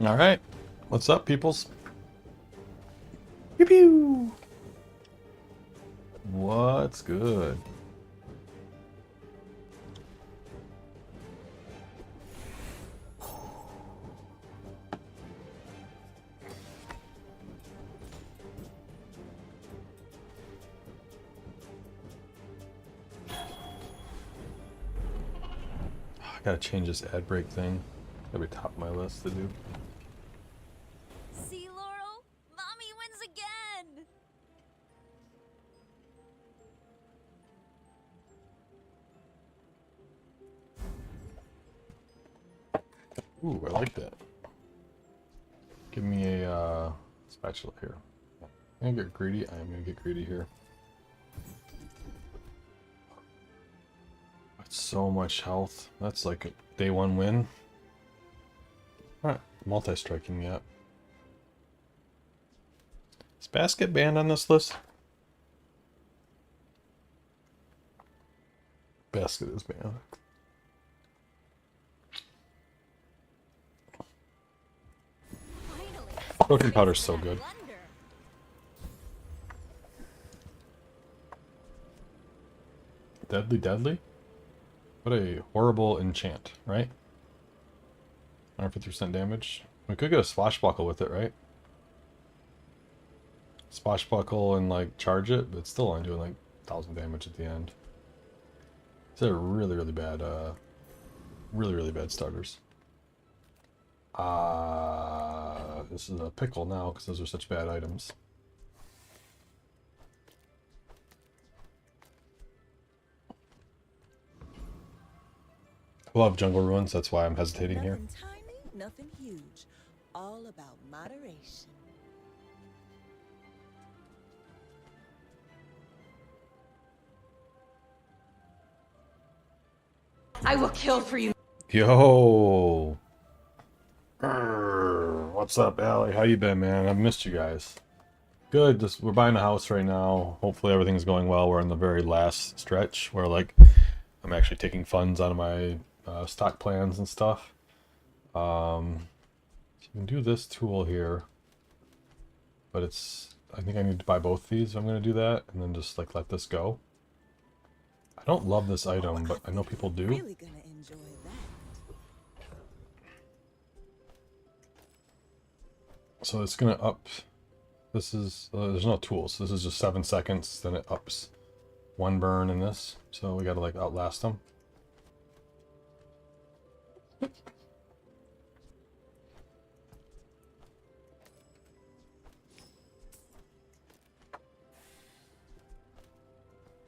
All right. What's up, peoples? Pew pew. What's good? I gotta change this ad break thing. Gotta be top of my list to do. See, Laurel? Mommy wins again! Ooh, I like that. Give me a spatula here. I'm gonna get greedy. I'm gonna get greedy here. That's so much health. That's like a day one win. Alright, multi-striking yet. Is basket banned on this list? Basket is banned. Finally, Protein powder's so good. Blunder. Deadly, deadly? What a horrible enchant, right? 150% damage. We could get a swashbuckle with it, right? Swashbuckle and like charge it, but it's still only doing like 1,000 damage at the end. These are really, really bad, really bad starters. This is a pickle now because those are such bad items. I love Jungle Ruins, that's why I'm hesitating here. Nothing tiny, nothing huge. All about moderation. I will kill for you. Yo! What's up, Allie? How you been, man? I've missed you guys. Good, just we're buying a house right now. Hopefully everything's going well. We're in the very last stretch where like I'm actually taking funds out of my stock plans and stuff. So you can do this tool here, but it's I think I need to buy both these. So I'm gonna do that and then just like let this go. I don't love this item, but I know people do. Really gonna enjoy that. So it's gonna up. This is there's no tools. This is just 7 seconds. Then it ups one burn in this. So we gotta like outlast them.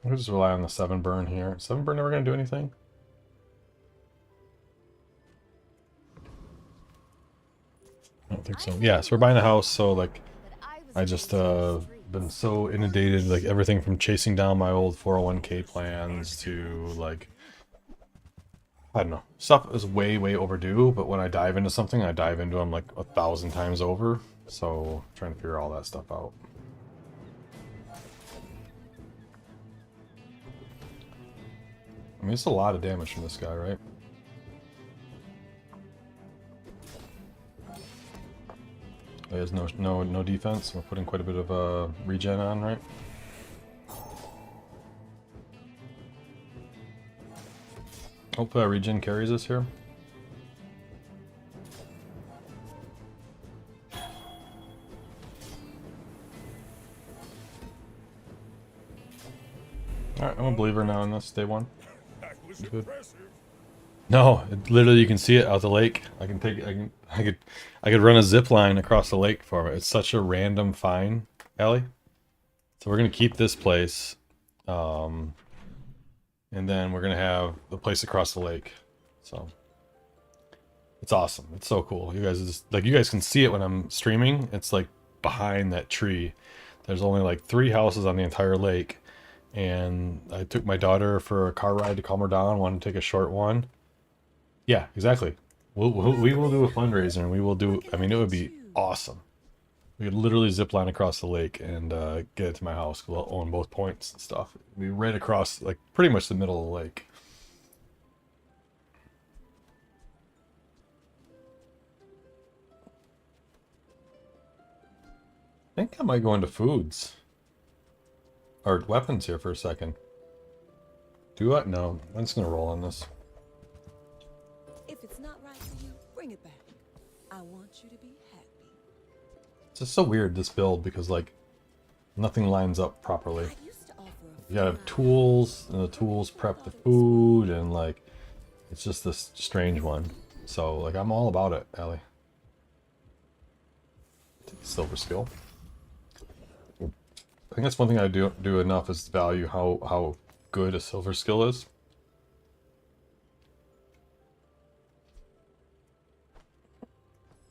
We'll just rely on the 7 burn here. 7 burn never gonna do anything. I don't think so. Yeah, so we're buying a house, so like I just been so inundated, like everything from chasing down my old 401k plans to like I don't know. Stuff is way overdue, but when I dive into something, I dive into them like 1,000 times over. So trying to figure all that stuff out. I mean, it's a lot of damage from this guy, right? He has no defense. We're putting quite a bit of regen on, right? Hopefully our regen carries us here. Alright, I'm a believer now in this, day one. Good. No, literally you can see it out the lake. I could run a zip line across the lake for it. It's such a random find, Ellie. So we're gonna keep this place. And then we're gonna have the place across the lake. So it's awesome. It's so cool. You guys just like you guys can see it when I'm streaming. It's like behind that tree. There's only like 3 houses on the entire lake. And I took my daughter for a car ride to calm her down. Wanted to take a short one. Yeah, exactly. We will do a fundraiser, and we will do. I mean, it would be awesome. We could literally zip line across the lake and get it to my house. We'll own both points and stuff. It'd be right across, like pretty much the middle of the lake. think I might go into foods. Or weapons here for a second. Do I? No, I'm just gonna roll on this. If it's not right for you, bring it back. I want you to be happy. It's just so weird, this build, because, like, nothing lines up properly. I used to offer a You gotta have free tools, and the tools prep the food, and, like, it's just this strange one. So, like, I'm all about it, Allie. Silver skill. I think that's one thing I do enough is value how good a silver skill is.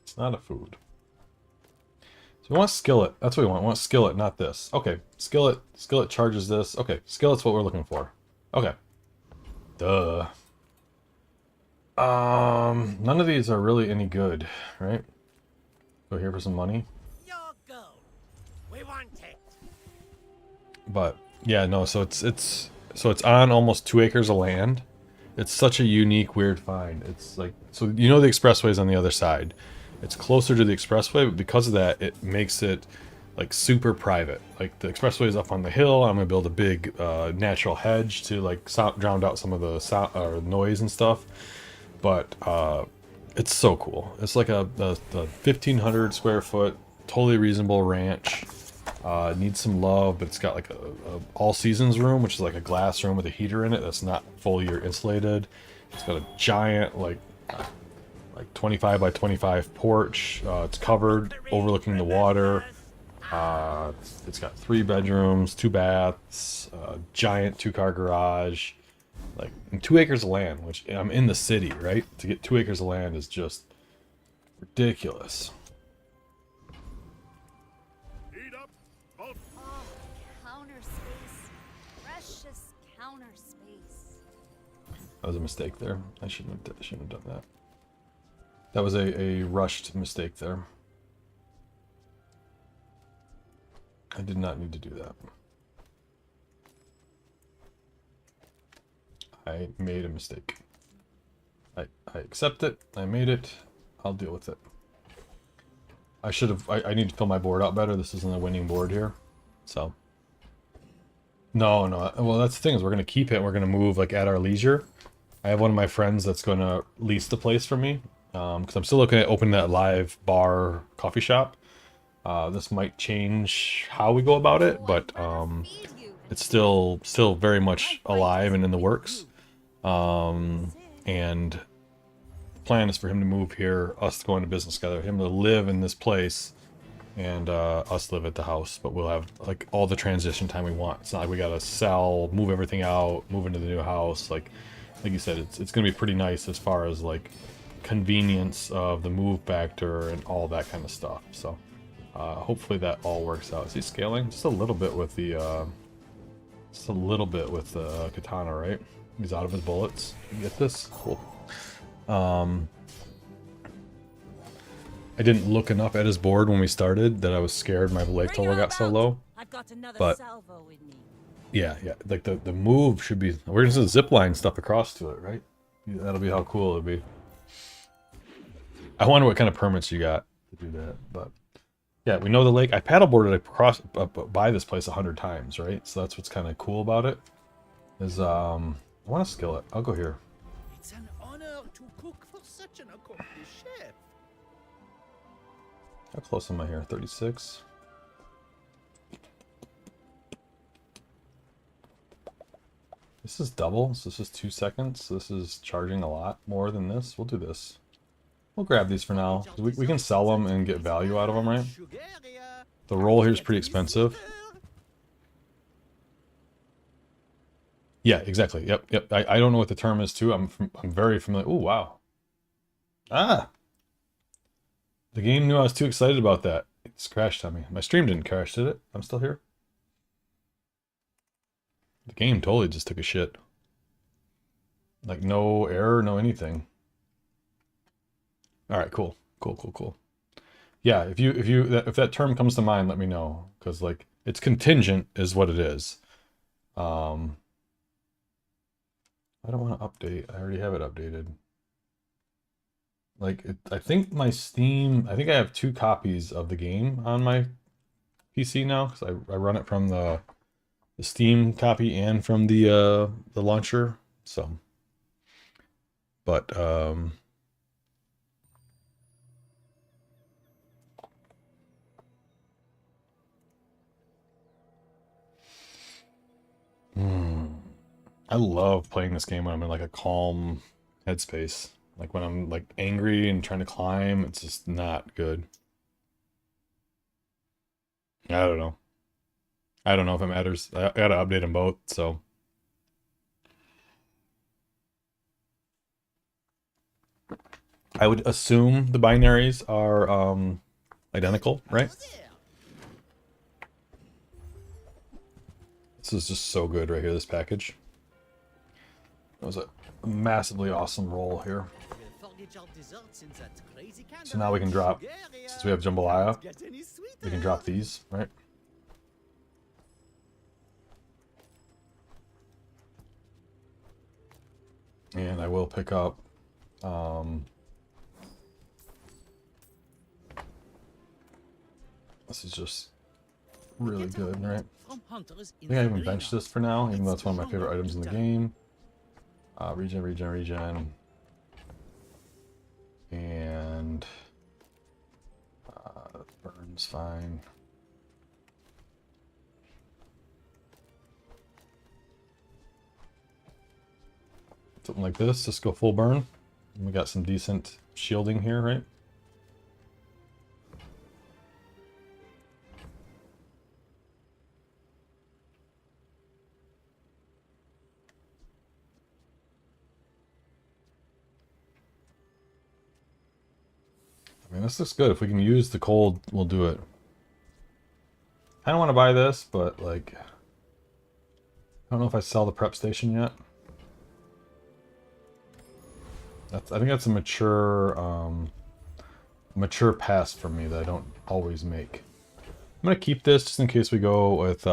It's not a food. So we want skillet. That's what we want. We want skillet, not this. Okay, skillet. Skillet charges this. Okay, skillet's what we're looking for. Okay. Duh. None of these are really any good, right? Go here for some money. Your gold. We want it. But yeah, no, so it's on almost 2 acres of land. It's such a unique, weird find. It's like, so you know the expressway's on the other side. It's closer to the expressway, but because of that, it makes it like super private. Like the expressway is up on the hill. I'm gonna build a big natural hedge to like drown out some of the sound or noise and stuff. But it's so cool. It's like a 1,500 square foot, totally reasonable ranch. Needs some love, but it's got like a all seasons room, which is like a glass room with a heater in it that's not fully insulated. It's got a giant like 25 by 25 porch. It's covered, overlooking the water. It's got 3 bedrooms, 2 baths, giant 2-car garage, like and 2 acres of land, which I'm in the city, right? To get 2 acres of land is just ridiculous. Counter space. Precious counter space. That was a mistake there. I shouldn't have done that. That was a rushed mistake there. I did not need to do that. I made a mistake. I accept it. I made it. I'll deal with it. I should have... I need to fill my board out better. This isn't a winning board here. So... No. Well, that's the thing, is we're going to keep it. We're going to move, like, at our leisure. I have one of my friends that's going to lease the place for me. Because I'm still looking at opening that live bar coffee shop. This might change how we go about it, but it's still very much alive and in the works. And the plan is for him to move here, us to go into business together, him to live in this place, and us live at the house. But we'll have like all the transition time we want. It's not like we gotta sell, move everything out, move into the new house. Like you said, it's gonna be pretty nice as far as like convenience of the move factor and all that kind of stuff. So hopefully that all works out. Is he scaling just a little bit with the katana, right? He's out of his bullets. You get this? Cool. I didn't look enough at his board when we started that I was scared my blade total got so low. I've got another But- salvo with me. Yeah, like the move should be... We're gonna zip line stuff across to it, right? That'll be how cool it'll be. I wonder what kind of permits you got to do that, but... Yeah, we know the lake. I paddleboarded across by this place 100 times, right? So that's what's kind of cool about it. Is I want to skill it. I'll go here. It's an honor to cook for such an accomplished chef. How close am I here? 36. This is double, so this is 2 seconds. So this is charging a lot more than this. We'll do this. We'll grab these for now. We can sell them and get value out of them, right? The roll here is pretty expensive. Yeah, exactly. Yep. I don't know what the term is too. I'm very familiar. Oh wow. Ah. The game knew I was too excited about that. It's crashed on me. My stream didn't crash, did it? I'm still here. The game totally just took a shit. Like no error, no anything. All right, cool. Yeah, if that term comes to mind, let me know, because like it's contingent is what it is. I don't want to update. I already have it updated. Like I think my Steam. I think I have 2 copies of the game on my PC now because I run it from the Steam copy and from the launcher. So, but I love playing this game when I'm in like a calm headspace. Like when I'm like angry and trying to climb, it's just not good. I don't know. I don't know if it matters. I gotta update them both, so. I would assume the binaries are identical, right? This is just so good right here, this package. That was a massively awesome roll here. So now we can drop, since we have jambalaya, we can drop these, right? And I will pick up this is just really good, right? I think I even benched this for now, even though it's one of my favorite items in the game. Regen. And burn's fine. Something like this, just go full burn. And we got some decent shielding here, right? I mean, this looks good. If we can use the cold, we'll do it. I don't want to buy this, but like, I don't know if I sell the prep station yet. I think that's a mature pass for me that I don't always make. I'm gonna keep this just in case we go with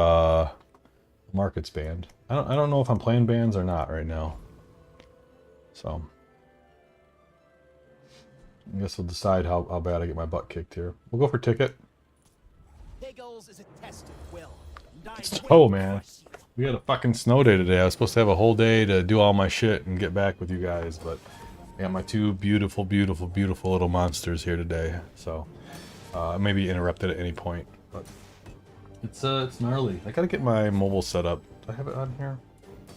markets banned. I don't know if I'm playing bans or not right now. So I guess we'll decide how bad I get my butt kicked here. We'll go for ticket. Oh man, we had a fucking snow day today. I was supposed to have a whole day to do all my shit and get back with you guys, but I got my two beautiful little monsters here today. So I may be interrupted at any point, but it's gnarly. I gotta get my mobile set up. Do I have it on here? I'm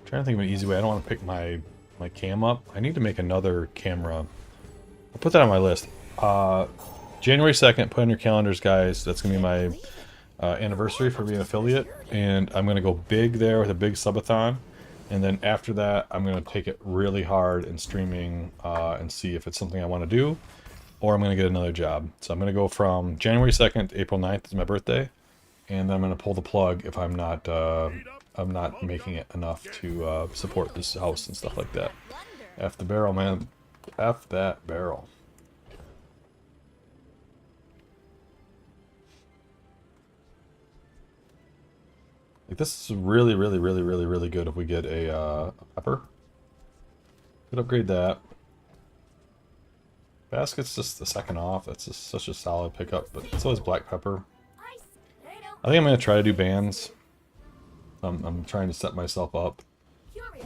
trying to think of an easy way. I don't want to pick my cam up. I need to make another camera. I'll put that on my list. January 2nd, put on your calendars, guys. That's gonna be my anniversary for being an affiliate, and I'm gonna go big there with a big subathon. And then after that, I'm gonna take it really hard in streaming and see if it's something I want to do, or I'm gonna get another job. So I'm gonna go from January 2nd to April 9th is my birthday, and then I'm gonna pull the plug if I'm not making it enough to support this house and stuff like that. F the barrel, man. F that barrel. Like, this is really good if we get a pepper. Could upgrade that. Basket's just the second off. That's just such a solid pickup, but it's always black pepper. I think I'm gonna try to do bands. I'm trying to set myself up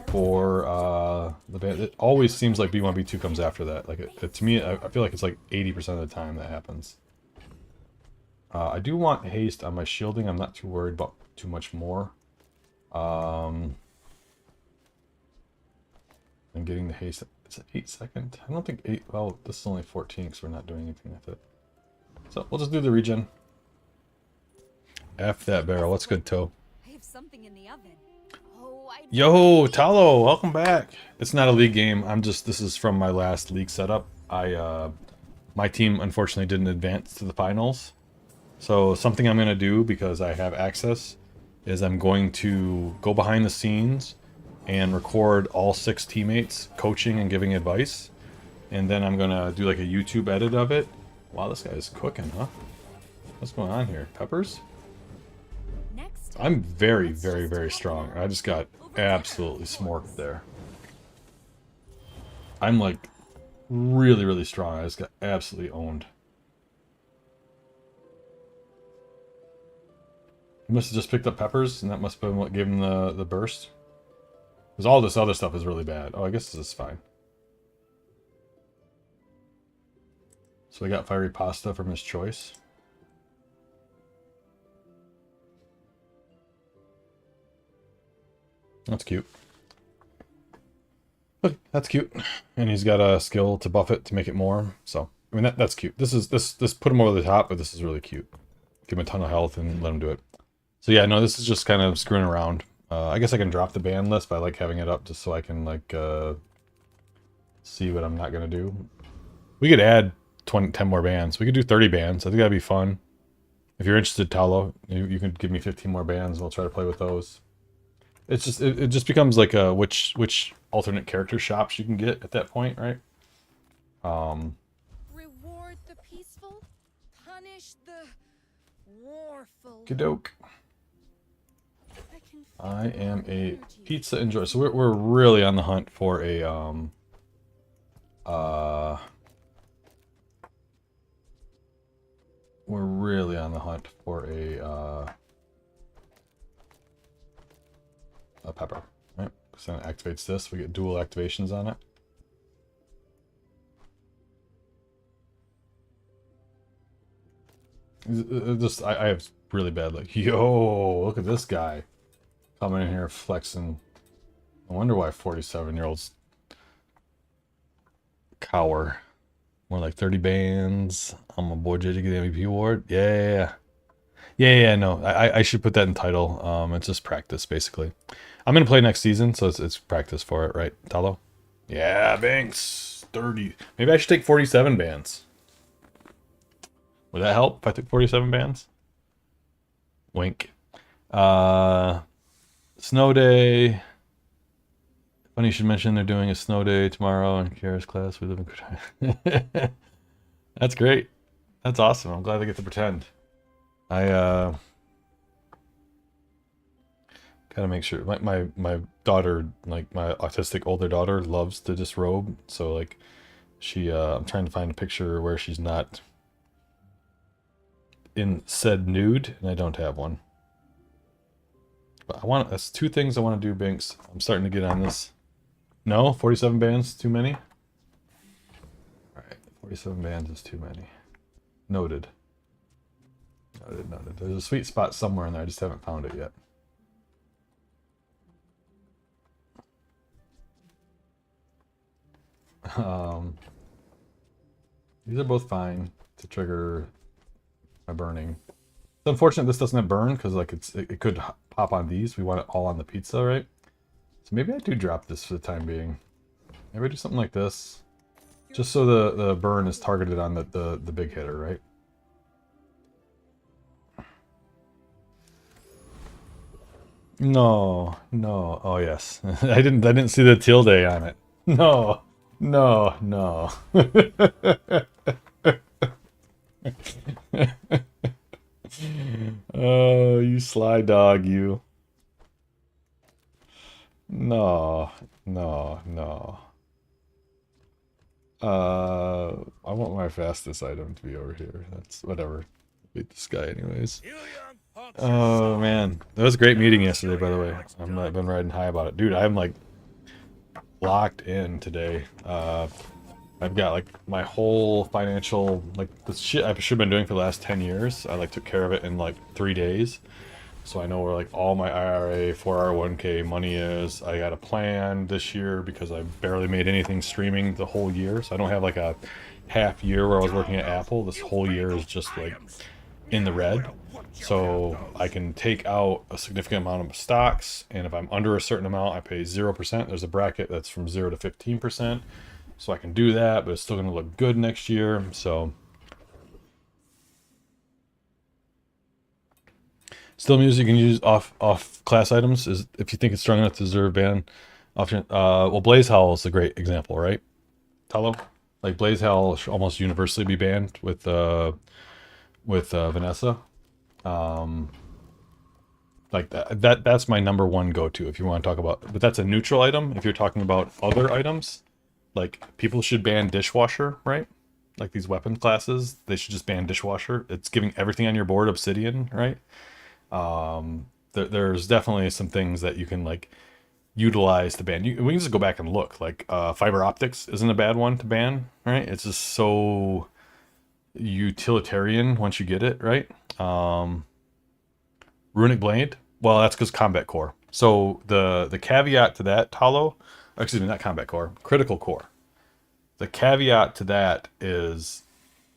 for the band. It always seems like B1, B2 comes after that. Like to me, I feel like it's like 80% of the time that happens. I do want haste on my shielding. I'm not too worried about too much more. And getting the haste. Is it 8 seconds? I don't think 8. Well, this is only 14 because we're not doing anything with it. So we'll just do the regen. F that barrel. What's good, Toe? I have something in the oven. Oh, Yo, Talo, welcome back. It's not a league game. This is from my last league setup. My team unfortunately didn't advance to the finals. So something I'm going to do, because I have access, is I'm going to go behind the scenes and record all 6 teammates coaching and giving advice. And then I'm going to do like a YouTube edit of it. Wow, this guy is cooking, huh? What's going on here? Peppers? I'm very strong. I just got absolutely smorked there. I'm like really strong. I just got absolutely owned. He must have just picked up peppers, and that must have been what gave him the burst. Because all this other stuff is really bad. Oh, I guess this is fine. So we got fiery pasta from his choice. That's cute. Okay, that's cute. And he's got a skill to buff it to make it more. So, I mean, that's cute. This put him over the top, but this is really cute. Give him a ton of health and let him do it. So yeah, no, this is just kind of screwing around. I guess I can drop the ban list, but I like having it up just so I can, like, see what I'm not going to do. We could add 10 more bans. We could do 30 bans. I think that'd be fun. If you're interested, Talo, you can give me 15 more bans and we'll try to play with those. It's just, it just becomes like a which alternate character shops you can get at that point, right? Reward the peaceful, punish the warful. Kadoke. I can feel I am the a energy. pizza enjoyer. So we're really on the hunt for a we're really on the hunt for a pepper, right? So it activates this. We get dual activations on it. Just I have really bad luck. Yo, look at this guy coming in here flexing. I wonder why 47-year-olds cower. More like 30 bands. I'm a boy JJ get the MVP award. Yeah. No, I should put that in title. It's just practice basically. I'm gonna play next season, so it's practice for it, right, Talo? Yeah, Banks 30. Maybe I should take 47 bands. Would that help if I took 47 bands? Wink. Snow day. Funny you should mention they're doing a snow day tomorrow in Kiara's class. We live in Kutai. That's great. That's awesome. I'm glad I get to pretend. I gotta make sure my daughter, like my autistic older daughter, loves to disrobe. So like she I'm trying to find a picture where she's not in said nude, and I don't have one. But that's two things I want to do, Binks. I'm starting to get on this. No, 47 bands too many. Alright, 47 bands is too many. Noted. Noted. There's a sweet spot somewhere in there, I just haven't found it yet. These are both fine to trigger my burning. It's unfortunate this doesn't have burn, because like it could pop on these. We want it all on the pizza, right? So maybe I do drop this for the time being. Maybe I do something like this. Just so the burn is targeted on the big hitter, right? No. Oh yes. I didn't see the tilde on it. No. Oh, you sly dog, you. No. I want my fastest item to be over here. That's whatever. Beat this guy anyways. Oh man, that was a great meeting yesterday, by the way. I've been riding high about it. Dude, I'm like locked in today. I've got like my whole financial, like the shit I should have been doing for the last 10 years. I like took care of it in like 3 days. So I know where like all my IRA, 4R1k money is. I got a plan this year because I barely made anything streaming the whole year. So I don't have like a half year where I was working at Apple. This whole year is just like in the red. So I can take out a significant amount of stocks, and if I'm under a certain amount, I pay 0%. There's a bracket that's from 0 to 15%. So I can do that, but it's still going to look good next year. So still music you can use off class items is if you think it's strong enough to deserve ban option. Well, Blaze Howl is a great example, right? Talo? Like Blaze Howl should almost universally be banned with Vanessa. Like that's my number one go-to if you want to talk about, but that's a neutral item. If you're talking about other items, like people should ban dishwasher, right? Like these weapon classes, they should just ban dishwasher. It's giving everything on your board obsidian, right? There's definitely some things that you can like utilize to ban. We can just go back and look. Like fiber optics isn't a bad one to ban, right? It's just so utilitarian once you get it, right? Runic Blade, well, that's because combat core. So the caveat to that, Talo, excuse me, not combat core, critical core. The caveat to that is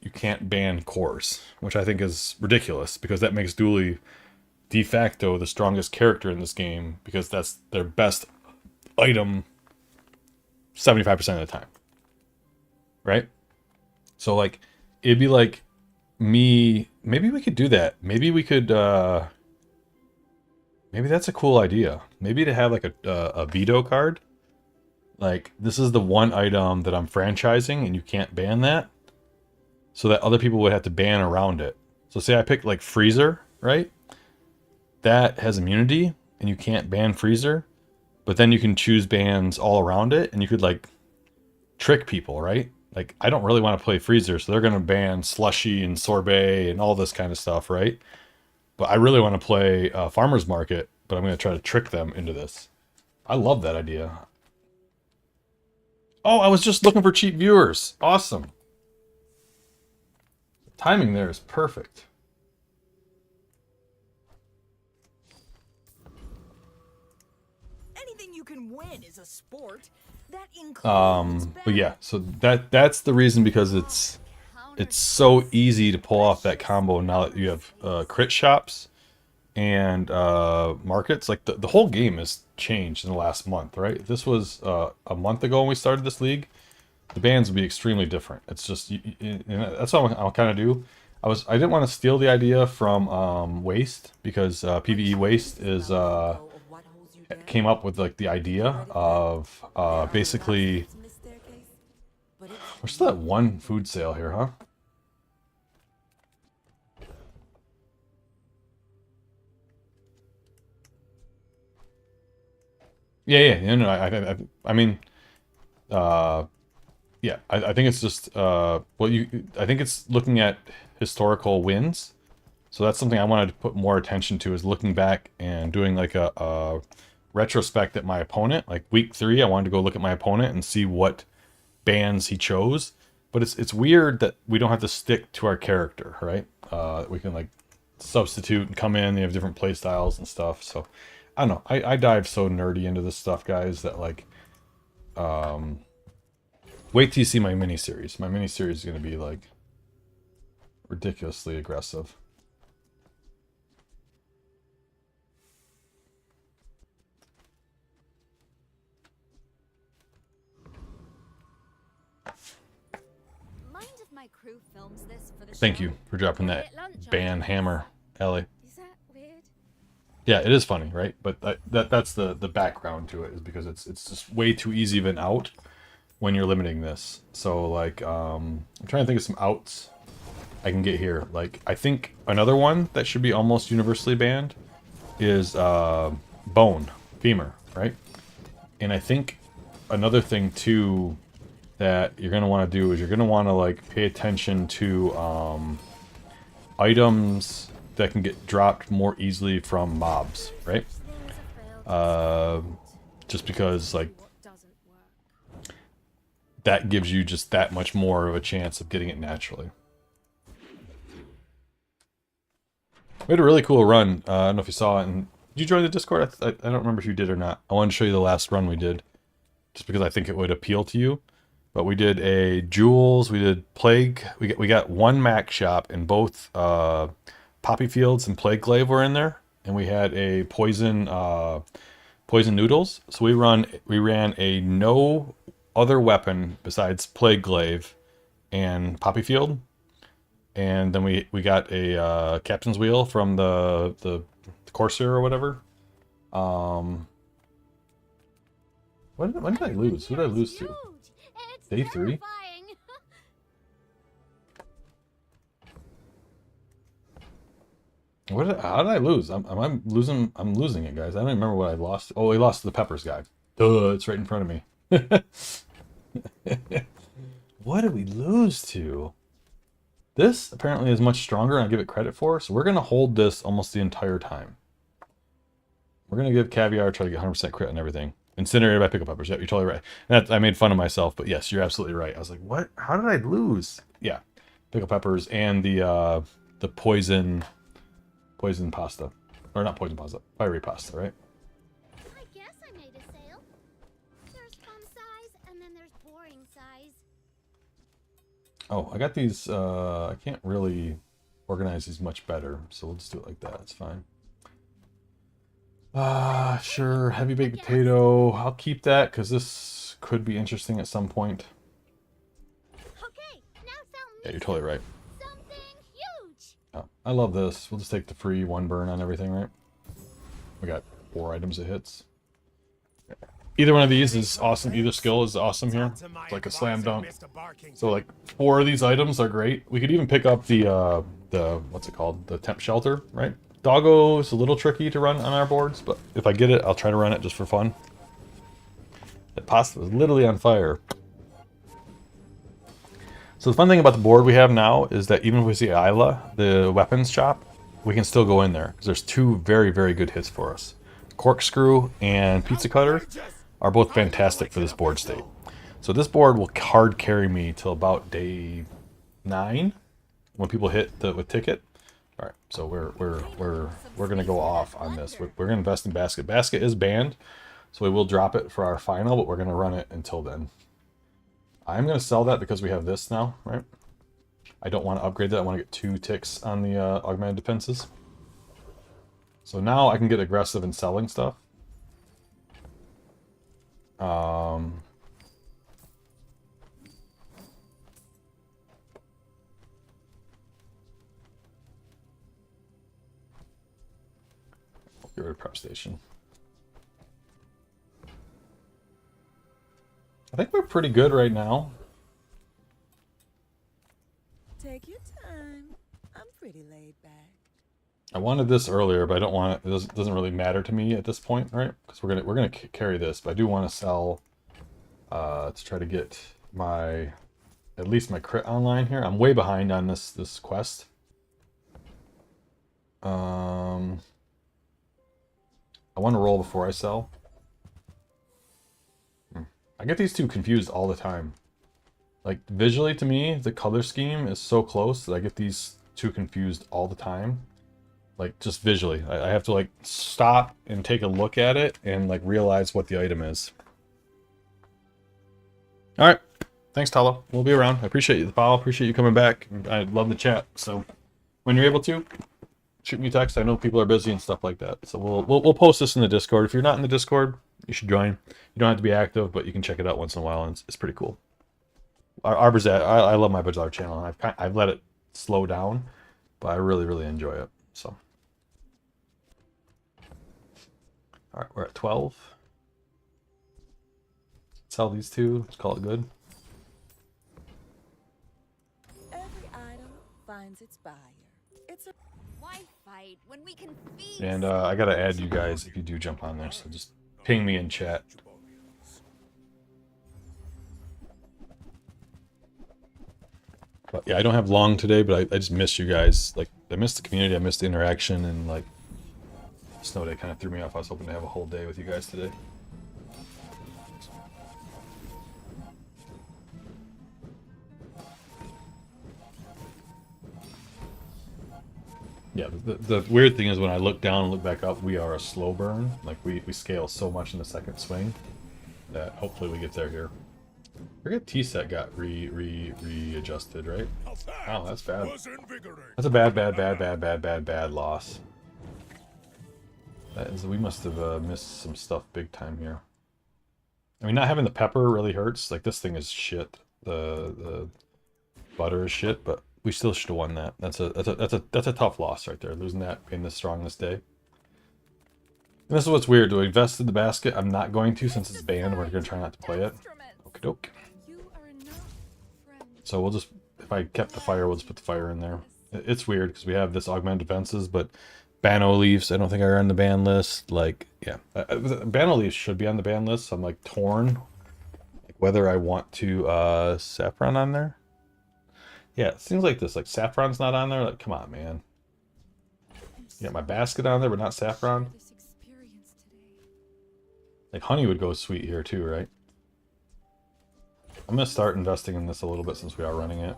you can't ban cores, which I think is ridiculous because that makes Dooley de facto the strongest character in this game because that's their best item 75% of the time. Right? So like it'd be like me, maybe we could do that. Maybe we could maybe that's a cool idea. Maybe to have like a veto card. Like this is the one item that I'm franchising and you can't ban that. So that other people would have to ban around it. So say I pick like Freezer, right? That has immunity and you can't ban Freezer, but then you can choose bans all around it and you could like trick people, right? Like I don't really want to play Freezer, so they're going to ban Slushy and Sorbet and all this kind of stuff, right? But I really want to play Farmer's Market, but I'm going to try to trick them into this. I love that idea. Oh, I was just looking for cheap viewers. Awesome. The timing there is perfect. Anything you can win is a sport. That includes But yeah, so that's the reason, because it's so easy to pull off that combo now that you have crit shops and markets. Like the whole game has changed in the last month, right? If this was a month ago when we started this league, the bans would be extremely different. It's just that's what I'll kind of do. I didn't want to steal the idea from Waste, because PvE Waste is came up with like the idea of basically, we're still at one food sale here, huh? Yeah, no, I mean, yeah, I think it's just, I think it's looking at historical wins. So that's something I wanted to put more attention to, is looking back and doing like a retrospect at my opponent. Like week 3, I wanted to go look at my opponent and see what bans he chose. But it's weird that we don't have to stick to our character, right? We can like substitute and come in. They have different play styles and stuff. So I don't know. I dive so nerdy into this stuff, guys, that like, wait till you see my mini-series. My mini-series is going to be like ridiculously aggressive. Mind if my crew films this for the Thank show? you for dropping Get that it lunch ban after hammer, Ellie. this. Is that weird? Yeah, it is funny, right? But that's the background to it, is because it's just way too easy of an out when you're limiting this. So like I'm trying to think of some outs I can get here. Like I think another one that should be almost universally banned is bone, femur, right? And I think another thing too that you're gonna want to do is you're gonna want to like pay attention to items that can get dropped more easily from mobs, right? Just because like that gives you just that much more of a chance of getting it naturally. We had a really cool run. I don't know if you saw it. And did you join the Discord? I don't remember if you did or not. I wanted to show you the last run we did, just because I think it would appeal to you. But we did a Jewels, we did Plague. We got one Mac shop, and both Poppy Fields and Plague Glaive were in there, and we had a poison noodles. So we ran a no other weapon besides Plague Glaive and Poppy Field. And then we got a captain's wheel from the Corsair or whatever. When did I lose? Who did I lose to? Day 3? How did I lose? I'm losing. I'm losing it, guys. I don't even remember what I lost. Oh, I lost to the Peppers guy. Duh, it's right in front of me. What did we lose to? This apparently is much stronger, and I give it credit for. So we're gonna hold this almost the entire time. We're gonna give Caviar, try to get 100% crit on everything. Incinerated by Pickle Peppers. Yep, you're totally right. That, I made fun of myself, but yes, you're absolutely right. I was like, what? How did I lose? Yeah, Pickle Peppers and the poison pasta, or not poison pasta, fiery pasta, right? I guess I made a sale. There's fun size, and then there's boring size. Oh, I got these. I can't really organize these much better, so we'll just do it like that. It's fine. Sure. Heavy baked potato. I'll keep that because this could be interesting at some point. Okay, now sell me Yeah, you're totally right. something huge. Oh, I love this. We'll just take the free 1 burn on everything, right? We got 4 items it hits. Either one of these is awesome. Either skill is awesome here. It's like a slam dunk. So like 4 of these items are great. We could even pick up the what's it called? The temp shelter, right? Doggo is a little tricky to run on our boards, but if I get it, I'll try to run it just for fun. That pasta was literally on fire. So the fun thing about the board we have now is that even if we see Isla, the weapons shop, we can still go in there because there's 2 very, very good hits for us. Corkscrew and Pizza Cutter are both fantastic for this board state. So this board will hard carry me till about day 9 when people hit with ticket. All right, so we're gonna go off on this. We're gonna invest in Basket. Basket is banned, so we will drop it for our final, but we're gonna run it until then. I'm gonna sell that because we have this now, right? I don't want to upgrade that. I want to get 2 ticks on the augmented defenses. So now I can get aggressive in selling stuff. Get rid of prep station. I think we're pretty good right now. Take your time. I'm pretty laid back. I wanted this earlier, but I don't want it. It doesn't really matter to me at this point, right? Because we're gonna carry this, but I do want to sell to try to get at least my crit online here. I'm way behind on this quest. I want to roll before I sell. I get these 2 confused all the time. Like, visually to me, the color scheme is so close that I get these 2 confused all the time. Like, just visually. I have to, like, stop and take a look at it and, like, realize what the item is. Alright. Thanks, Tala. We'll be around. I appreciate you, the follow. Appreciate you coming back. I love the chat. So, when you're able to, shoot me a text. I know people are busy and stuff like that. So we'll post this in the Discord. If you're not in the Discord, you should join. You don't have to be active, but you can check it out once in a while, and it's pretty cool. Our Bazaar, I love my Bazaar channel. I've let it slow down, but I really, really enjoy it. So, all right, we're at 12. Sell these 2. Let's call it good. Every item finds its buyer. It's a Why fight when we can feast? And I gotta add you guys if you do jump on there. So just ping me in chat. But yeah, I don't have long today, but I just miss you guys. Like, I miss the community, I miss the interaction, and like, snow day kind of threw me off. I was hoping to have a whole day with you guys today. Yeah, the weird thing is when I look down and look back up, we are a slow burn. Like, we scale so much in the second swing that hopefully we get there here. I forget T-set got readjusted, right? Oh, that's bad. That's a bad loss. That is, we must have missed some stuff big time here. I mean, not having the pepper really hurts. Like, this thing is shit. The butter is shit, but we still should have won that. That's a tough loss right there. Losing that being this strong this day. And this is what's weird. Do I invest in the basket? I'm not going to since it's banned. We're gonna try not to play it. Okie doke. So we'll just, if I kept the fire, we'll just put the fire in there. It's weird because we have this augmented defenses, but Bano Leafs, I don't think are on the ban list. Like, yeah, Bano Leafs should be on the ban list. So I'm like torn, like whether I want to Saffron on there. Yeah, it seems like this. Like saffron's not on there. Like, come on, man. You got my basket on there, but not saffron. This experience today. Like honey would go sweet here too, right? I'm gonna start investing in this a little bit since we are running it.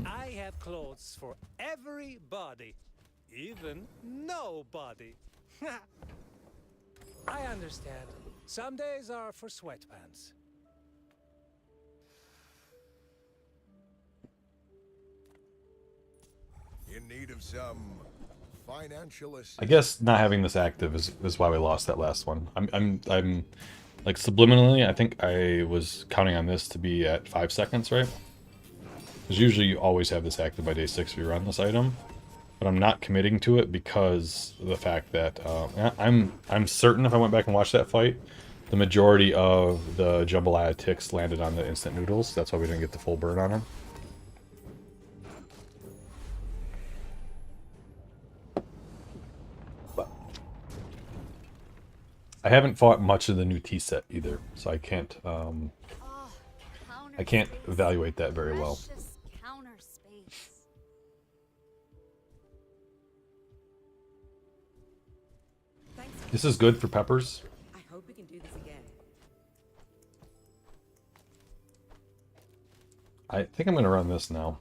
I have clothes for everybody, even nobody. I understand. Some days are for sweatpants. In need of some financial I assistance. guess not having this active is why we lost that last one. I'm like subliminally, I think I was counting on this to be at 5 seconds, right? Because usually you always have this active by day 6 if you run this item. But I'm not committing to it because of the fact that I'm certain if I went back and watched that fight, the majority of the jambalaya ticks landed on the instant noodles. That's why we didn't get the full burn on them. But I haven't fought much of the new tea set either, so I can't Oh, I can't counter space. evaluate that very well. Precious counter space. Thanks. This is good for peppers. I hope we can do this again. I think I'm going to run this now.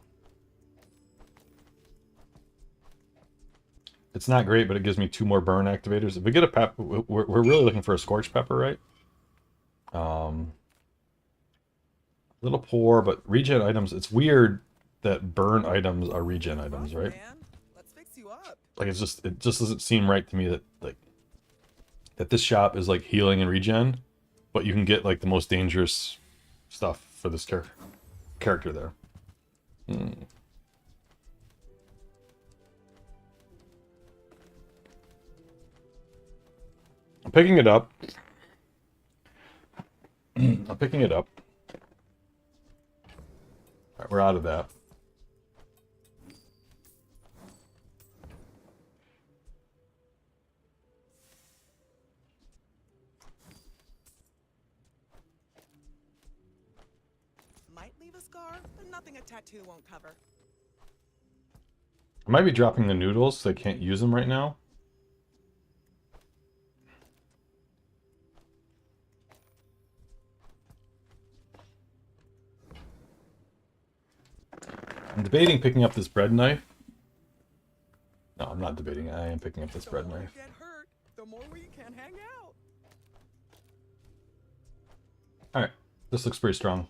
It's not great, but it gives me 2 more burn activators. If we get a pep, we're really looking for a scorch pepper, right? A little poor, but regen items. It's weird that burn items are regen items, right? Man, let's fix you up. Like it just doesn't seem right to me that that this shop is like healing and regen, but you can get like the most dangerous stuff for this character there. I'm picking it up. I'm picking it up. Alright, we're out of that. Might leave a scar, but nothing a tattoo won't cover. I might be dropping the noodles so I can't use them right now. I'm debating picking up this bread knife. No, I'm not debating. I am picking up this bread The more knife. you get hurt, the more we can hang out. Alright, this looks pretty strong.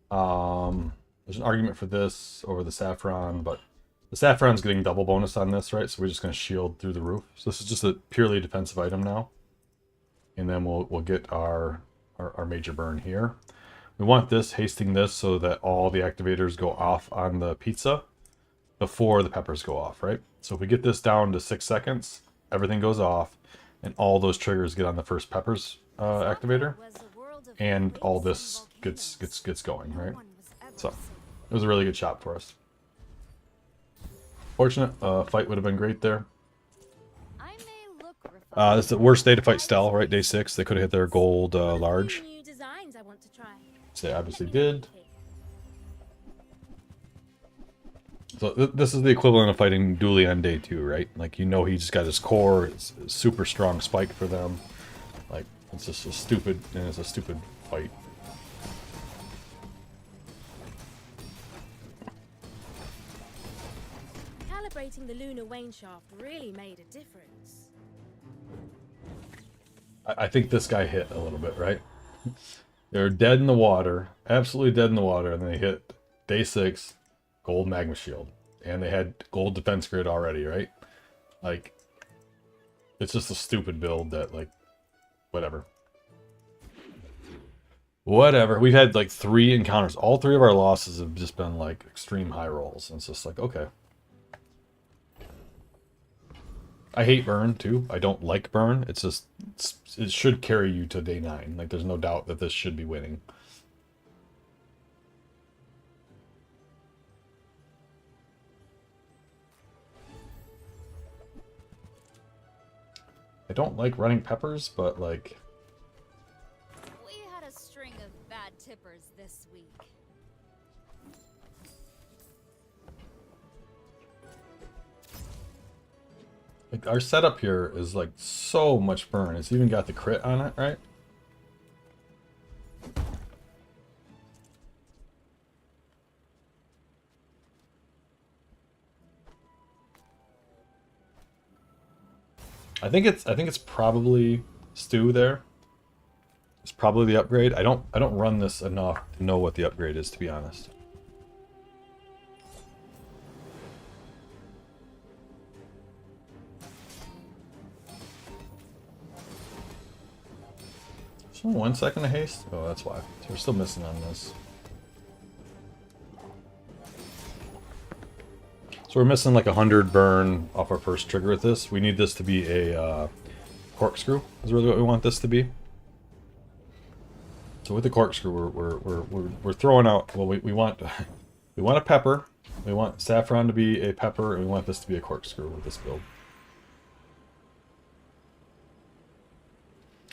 There's an argument for this over the saffron, but the saffron's getting double bonus on this, right? So we're just going to shield through the roof. So this is just a purely defensive item now. And then we'll get our major burn here. We want this, hasting this, so that all the activators go off on the pizza before the peppers go off, right? So if we get this down to 6 seconds, everything goes off, and all those triggers get on the first peppers activator, Was a world of and all lakes this and volcanoes. gets going, No right? one was ever So safe. it was a really good shot for us. Fortunate, fight would have been great there. I may look refined, This is the worst day to fight Stell, right? Day 6. They could have hit their gold large. New designs I want to try. So they obviously did. So this is the equivalent of fighting Dooley on day 2, right? Like, you know, he just got his core. It's a super strong spike for them. Like, it's just a stupid fight. Calibrating the lunar wane shaft really made a difference. I think this guy hit a little bit, right? They're dead in the water, absolutely dead in the water, and they hit day 6, gold magma shield, and they had gold defense grid already, right? Like, it's just a stupid build that, like, whatever. Whatever. We've had like 3 encounters. All 3 of our losses have just been like extreme high rolls, and it's just like, okay. I hate burn too. I don't like burn. It's just it should carry you to day 9. Like, there's no doubt that this should be winning. I don't like running peppers, but like, We had a string of bad tippers this week. Like our setup here is like so much burn. It's even got the crit on it, right? I think it's probably stew there. It's probably the upgrade. I don't run this enough to know what the upgrade is, to be honest. There's only 1 second of haste? Oh, that's why. So we're still missing on this. So we're missing like 100 burn off our first trigger with this. We need this to be a corkscrew, is really what we want this to be. So with the corkscrew, we're throwing out. Well, we want we want a pepper. We want saffron to be a pepper, and we want this to be a corkscrew with this build.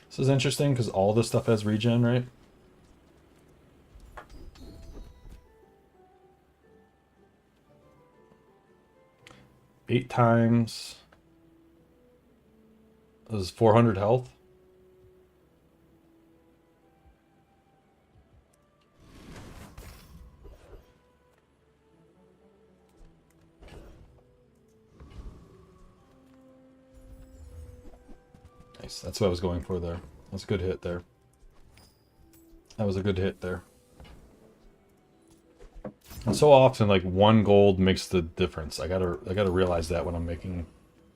This is interesting because all this stuff has regen, right? Eight times. This is 400 health. Nice. That's what I was going for there. That's a good hit there. That was a good hit there. And so often, like 1 gold makes the difference. I gotta realize that when I'm making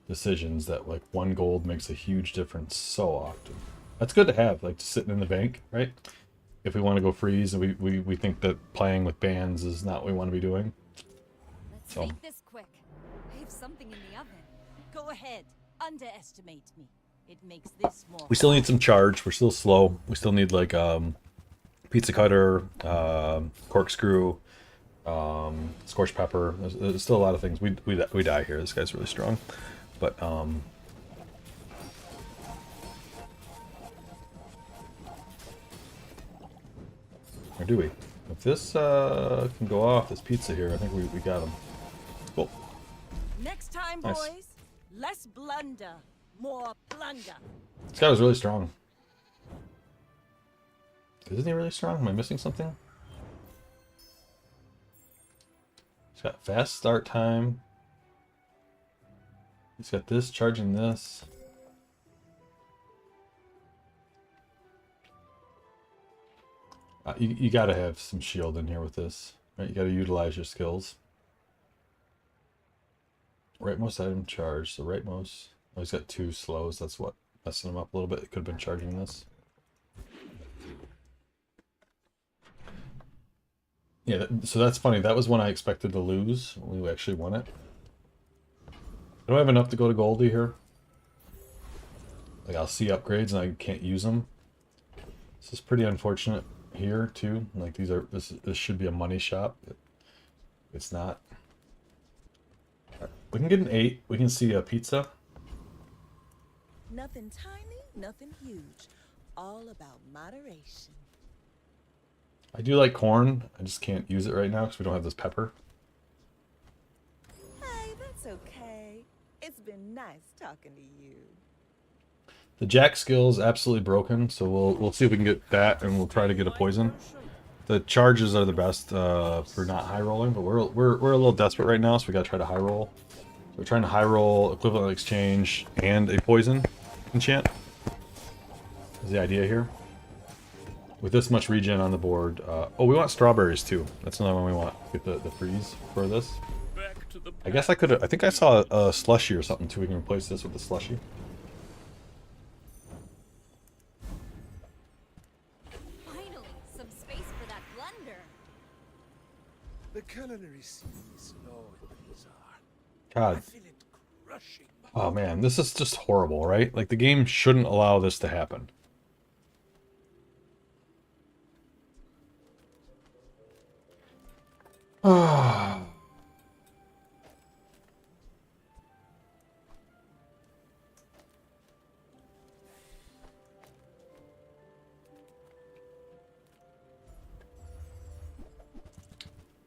decisions, that like 1 gold makes a huge difference so often. That's good to have, like just sitting in the bank, right? If we want to go freeze and we think that playing with bans is not what we want to be doing. Let's So. make this quick. I have something in the oven. Go ahead. Underestimate me. It makes this more. We still need some charge. We're still slow. We still need like pizza cutter, corkscrew, scorched pepper. There's still a lot of things. We die here. This guy's really strong, but or do we? If this can go off, this pizza here, I think we got him. Cool. Next time, Nice. boys, less blunder, more plunder. This guy was really strong. Isn't he really strong? Am I missing something? He's got fast start time. He's got this, charging this. You gotta have some shield in here with this, right? You gotta utilize your skills. Rightmost item charge. So rightmost. Oh, he's got 2 slows. That's what messing him up a little bit. He could have been charging this. Yeah, so that's funny. That was when I expected to lose. We actually won it. I don't have enough to go to Goldie here. Like, I'll see upgrades and I can't use them. This is pretty unfortunate here, too. Like, this should be a money shop. But it's not. We can get an 8. We can see a pizza. Nothing tiny, nothing huge. All about moderation. I do like corn. I just can't use it right now because we don't have this pepper. Hey, that's okay. It's been nice talking to you. The jack skill is absolutely broken, so we'll see if we can get that, and we'll try to get a poison. The charges are the best for not high rolling, but we're a little desperate right now, so we gotta try to high roll. So we're trying to high roll equivalent exchange and a poison enchant. Is the idea here. With this much regen on the board, oh, we want strawberries too. That's another one we want. Get the freeze for this. I guess I could. I think I saw a slushy or something too. We can replace this with the slushy. Finally, some space for that blunder. The culinary scene is slow and bizarre. God. I feel it crushing. Oh man, this is just horrible, right? Like the game shouldn't allow this to happen. Ah.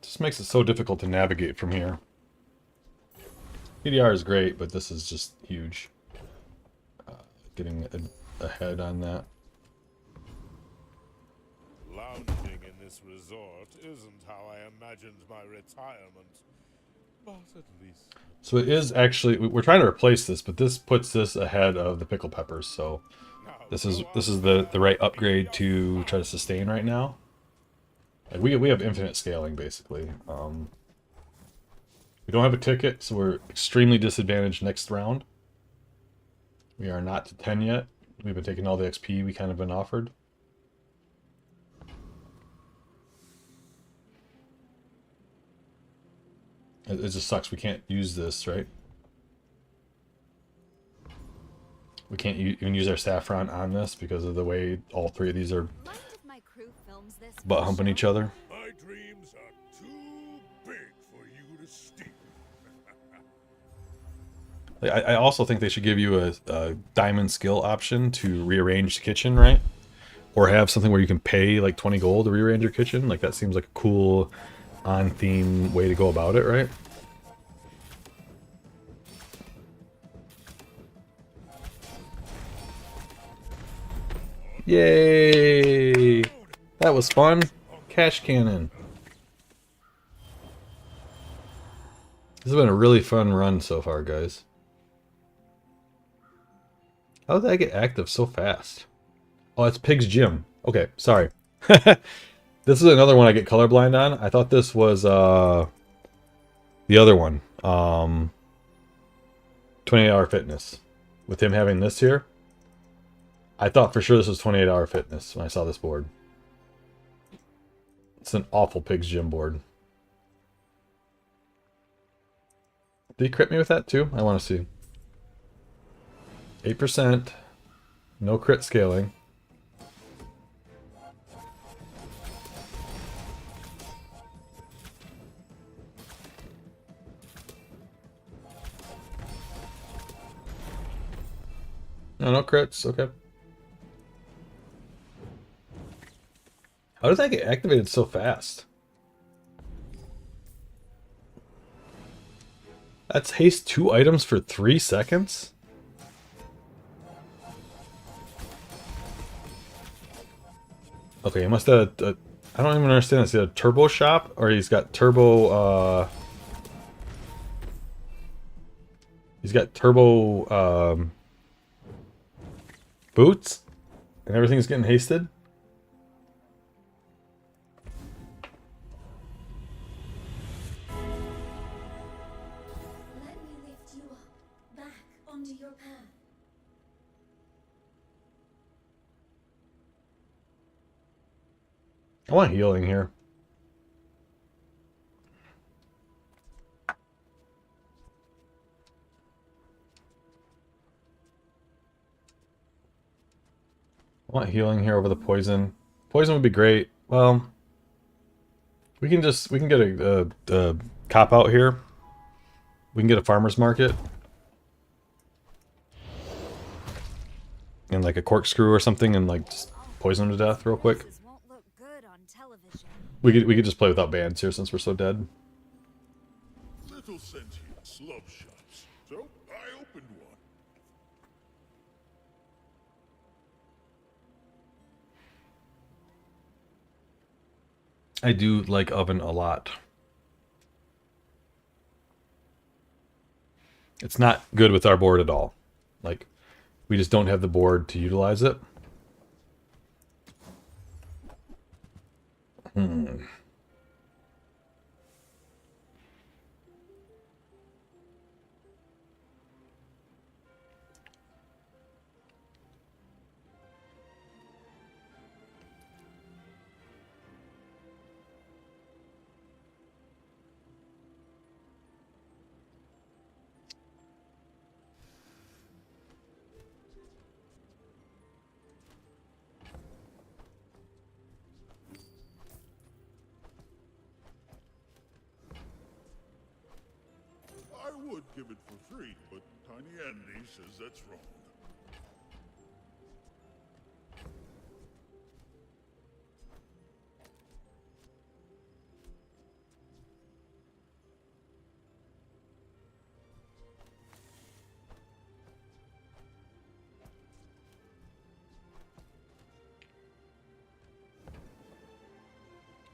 Just makes it so difficult to navigate from here. PDR is great, but this is just huge. Getting ahead on that. Lounging in this resort isn't how I imagined my retirement. But at least... So it is actually, we're trying to replace this, but this puts this ahead of the pickle peppers. So this is the right upgrade to try to sustain right now. Like we have infinite scaling basically. We don't have a ticket, so we're extremely disadvantaged next round. We are not to 10 yet. We've been taking all the XP we kind of been offered. It just sucks. We can't use this, right? We can't even use our saffron on this because of the way all three of these are Mind if my crew films this? for butt the humping show? each other. My dreams are too big for you to steal. Like, I also think they should give you a diamond skill option to rearrange the kitchen, right? Or have something where you can pay like 20 gold to rearrange your kitchen. Like that seems like a cool on-theme way to go about it, right? Yay! That was fun. Cash cannon. This has been a really fun run so far, guys. How did that get active so fast? Oh, it's Pig's Gym. Okay, sorry. This is another one I get colorblind on. I thought this was the other one. 28-hour fitness. With him having this here. I thought for sure this was 28-hour fitness when I saw this board. It's an awful Pig's Gym board. Did he crit me with that too? I want to see. 8%. No crit scaling. No crits. Okay. How did that get activated so fast? That's haste 2 items for 3 seconds? Okay, he must have... I don't even understand this. He had a turbo shop? Or he's got turbo... He's got turbo... boots? And everything's getting hasted? Let me lift you up, back onto your path. I want healing here. I want healing here over the poison. Poison would be great. Well, we can get a cop out here. We can get a farmer's market. And like a corkscrew or something and like just poison him to death real quick. This won't look good on television. We could just play without bans here since we're so dead. Little sentient slub shops. So I opened one. I do like oven a lot. It's not good with our board at all. Like, we just don't have the board to utilize it. I would give it for free, but Tiny Andy says that's wrong.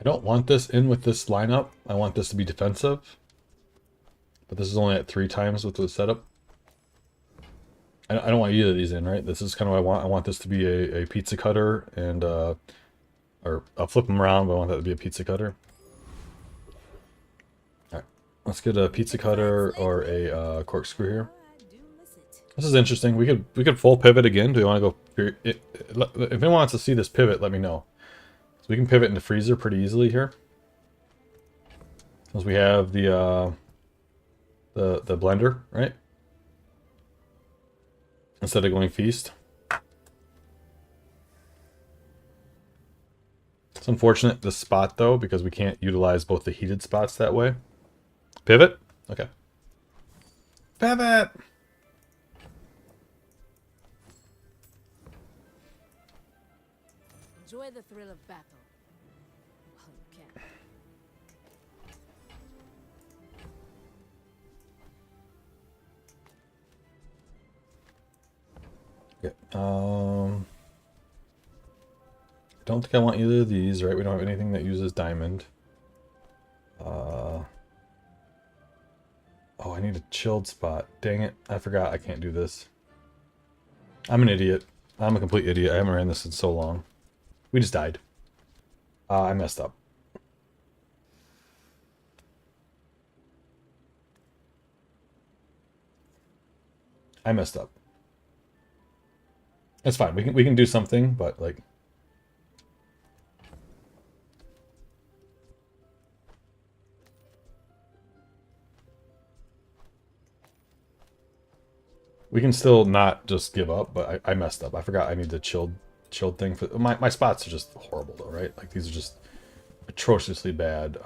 don't want this in with this lineup. I want this to be defensive. But this is only at 3 times with the setup. I don't want either of these in, right? This is kind of what I want. I want this to be a pizza cutter and, or I'll flip them around, but I want that to be a pizza cutter. Alright, let's get a pizza cutter or a corkscrew here. I do miss it. This is interesting. We could full pivot again. Do you want to go? If anyone wants to see this pivot, let me know. So we can pivot into freezer pretty easily here. Because we have the blender, right? Instead of going feast. It's unfortunate this spot though, because we can't utilize both the heated spots that way. Pivot? Okay. Pivot! Enjoy the thrill of battle. While you can. Okay. Don't think I want either of these, right? We don't have anything that uses diamond. Oh, I need a chilled spot. Dang it. I forgot I can't do this. I'm an idiot. I'm a complete idiot. I haven't ran this in so long. We just died. I messed up. I messed up. It's fine. We can do something, but like we can still not just give up, but I messed up. I forgot I need the chilled thing for my spots are just horrible though, right? Like these are just atrociously bad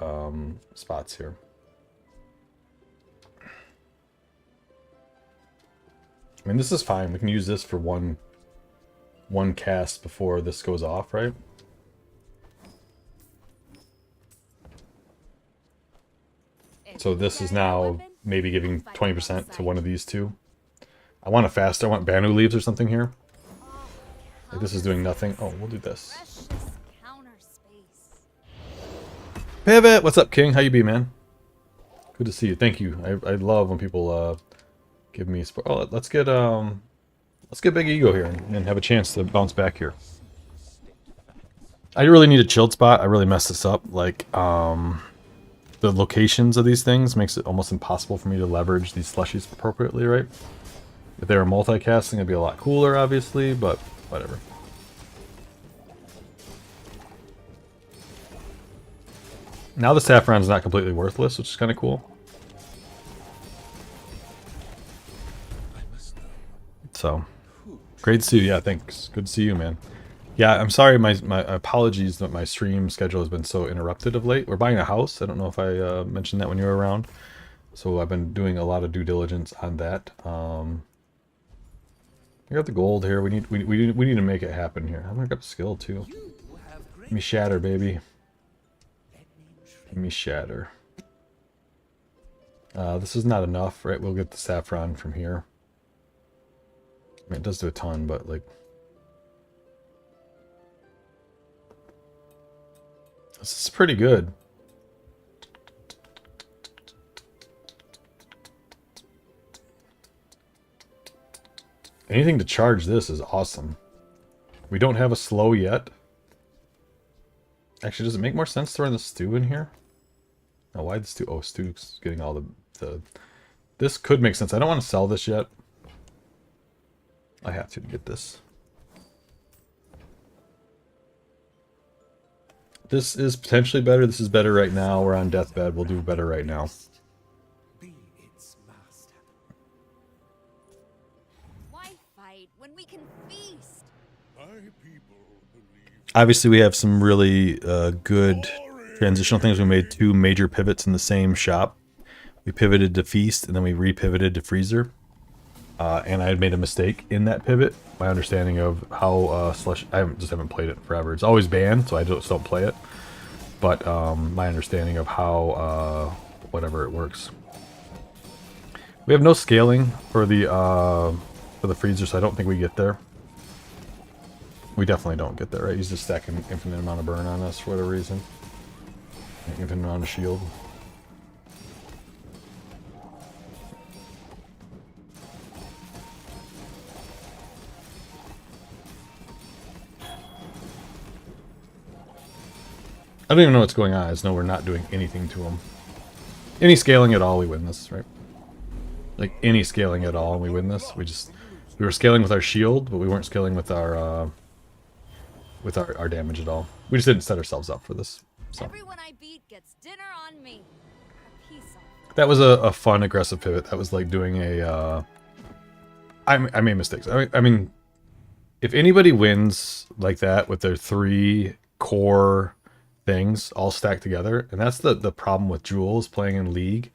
spots here. I mean, this is fine. We can use this for one cast before this goes off, right? So this is now maybe giving 20% to one of these two. I want a faster. I want Banu leaves or something here. Like this is doing nothing. Oh, we'll do this. Precious counter space. Pivot! What's up, King? How you be, man? Good to see you. Thank you. I love when people give me support. Oh, let's get Big Ego here and have a chance to bounce back here. I really need a chilled spot. I really messed this up. Like, the locations of these things makes it almost impossible for me to leverage these slushies appropriately, right? If they were multicasting, it'd be a lot cooler, obviously, but whatever. Now the saffron's not completely worthless, which is kind of cool. So, great to see you. Yeah, thanks. Good to see you, man. Yeah, I'm sorry. My apologies that my stream schedule has been so interrupted of late. We're buying a house. I don't know if I mentioned that when you were around. So I've been doing a lot of due diligence on that. I got the gold here. We need to make it happen here. I'm gonna grab skill too. Give me shatter, baby. Give me shatter. This is not enough, right? We'll get the saffron from here. I mean, it does do a ton, but like, this is pretty good. Anything to charge this is awesome. We don't have a slow yet. Actually, does it make more sense to run the stew in here? Oh, why the stew? Oh, stew's getting all the... This could make sense. I don't want to sell this yet. I have to get this. This is potentially better. This is better right now. We're on deathbed. We'll do better right now. Why fight when we can feast? My people believe Obviously, we have some really good transitional things. We made 2 major pivots in the same shop. We pivoted to feast, and then we re-pivoted to freezer. And I had made a mistake in that pivot. My understanding of how Slush... I just haven't played it forever. It's always banned, so I just don't play it. But my understanding of how... whatever it works. We have no scaling for the freezer, so I don't think we get there. We definitely don't get there, right? He's just stacking infinite amount of burn on us for whatever reason. Give him around a shield. I don't even know what's going on. I just know we're not doing anything to him. Any scaling at all, we win this, right? Like any scaling at all, and we win this. We were scaling with our shield, but we weren't scaling with our damage at all. We just didn't set ourselves up for this. So Everyone I beat gets dinner on me. A piece of. that was a fun aggressive pivot. That was like doing a. I made mistakes. I mean, if anybody wins like that with their 3 core things all stacked together, and that's the problem with Jules playing in League,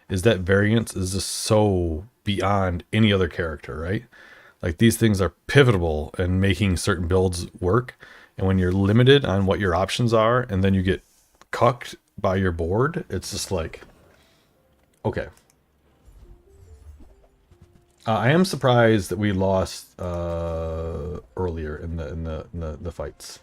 is that variance is just so beyond any other character, right? Like these things are pivotal in making certain builds work, and when you're limited on what your options are and then you get cucked by your board, it's just like, okay. I am surprised that we lost earlier in the fights.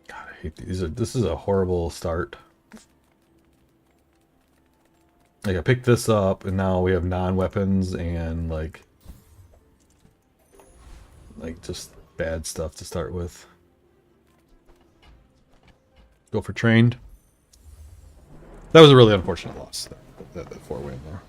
God, I hate these. This is a horrible start. Like I picked this up, and now we have non-weapons and like just bad stuff to start with. Go for trained. That was a really unfortunate loss. That 4-way in there.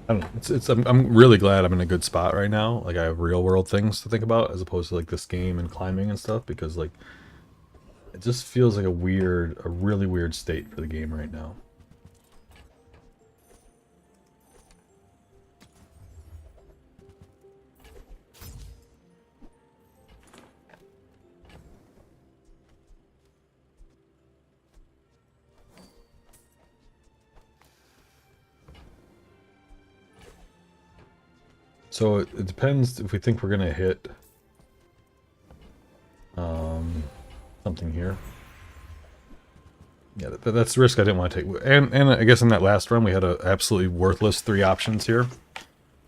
I don't know. I'm really glad I'm in a good spot right now. Like I have real world things to think about as opposed to like this game and climbing and stuff, because like it just feels like a really weird state for the game right now. So it depends if we think we're gonna hit something here. Yeah, that's the risk I didn't want to take. And I guess in that last run we had a absolutely worthless 3 options here.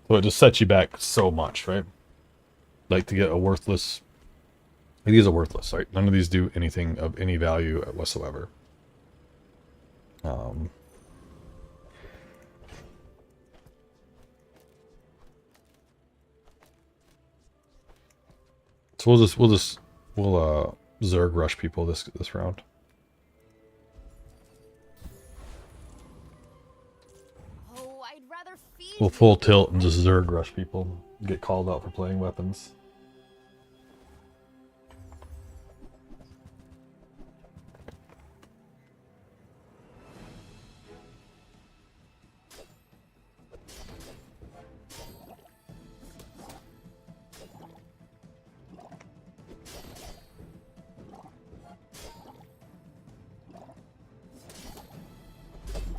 So it just sets you back so much, right? Like to get a worthless. These are worthless, right? None of these do anything of any value whatsoever. So we'll Zerg rush people this round. Oh, I'd rather feed We'll full tilt and just Zerg rush people. Get called out for playing weapons.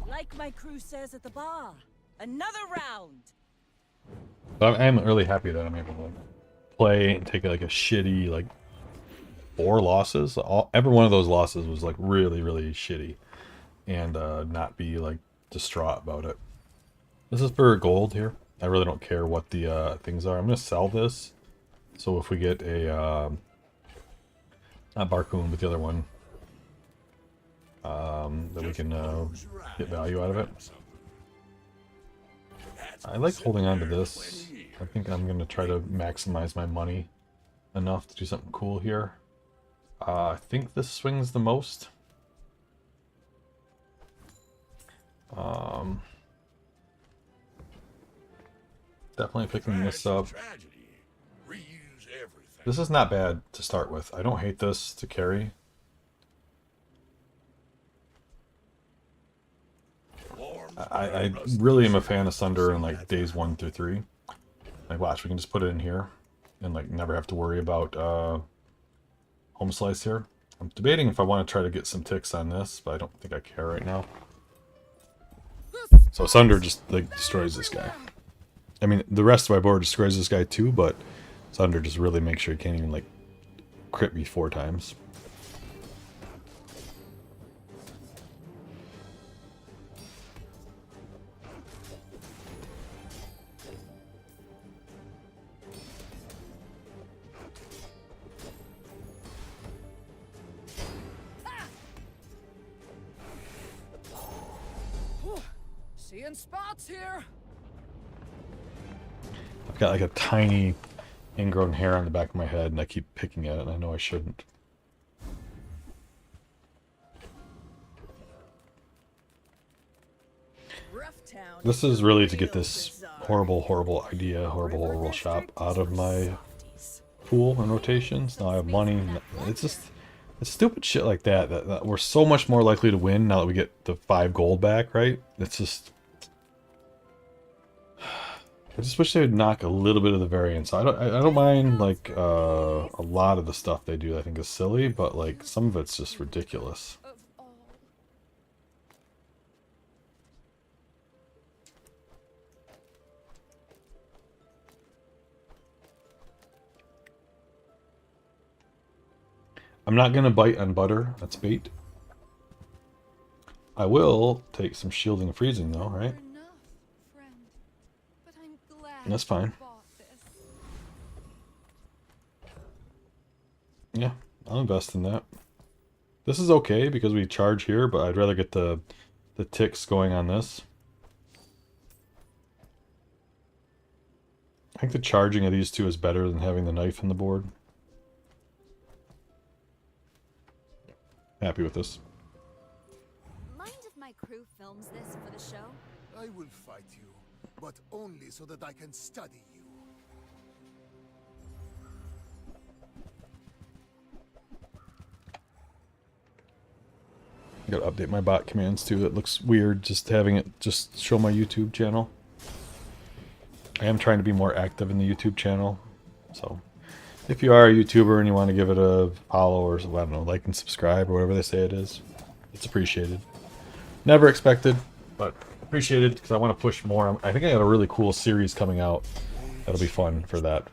Like my crew says at the bar, another round. But I'm really happy that I'm able to play and take like a shitty like 4 losses. Every one of those losses was like really shitty, and not be like distraught about it. This is for gold here. I really don't care what the things are. I'm gonna sell this, so if we get a not Barcoon but the other one, that we can get value out of it. I like holding on to this. I think I'm going to try to maximize my money enough to do something cool here. I think this swings the most. Definitely picking this up. This is not bad to start with. I don't hate this to carry. I really am a fan of Sunder in like days 1 through 3. Like, watch, we can just put it in here and like never have to worry about home slice here. I'm debating if I want to try to get some ticks on this, but I don't think I care right now. So Sunder just like destroys this guy. I mean, the rest of my board destroys this guy too, but Sunder just really makes sure he can't even like crit me 4 times. Seeing spots here. I've got like a tiny ingrown hair on the back of my head and I keep picking at it and I know I shouldn't. This is really to get this horrible idea, horrible shop out of my pool and rotations. Now I have money. It's just, it's stupid shit like that we're so much more likely to win now that we get the 5 gold back, right? It's just, I just wish they would knock a little bit of the variance. I don't mind like a lot of the stuff they do I think is silly, but like some of it's just ridiculous. I'm not gonna bite on butter, that's bait. I will take some shielding and freezing though, right? And that's fine. Yeah, I'll invest in that. This is okay because we charge here, but I'd rather get the ticks going on this. I think the charging of these two is better than having the knife on the board. Happy with this. Mind if my crew films this for the show? I will fight you, but only so that I can study you. I gotta update my bot commands too. It looks weird just having it just show my YouTube channel. I am trying to be more active in the YouTube channel, so if you are a YouTuber and you want to give it a follow or I don't know, like and subscribe or whatever they say it is, it's appreciated. Never expected, but appreciated because I want to push more. I think I got a really cool series coming out. That'll be fun for that.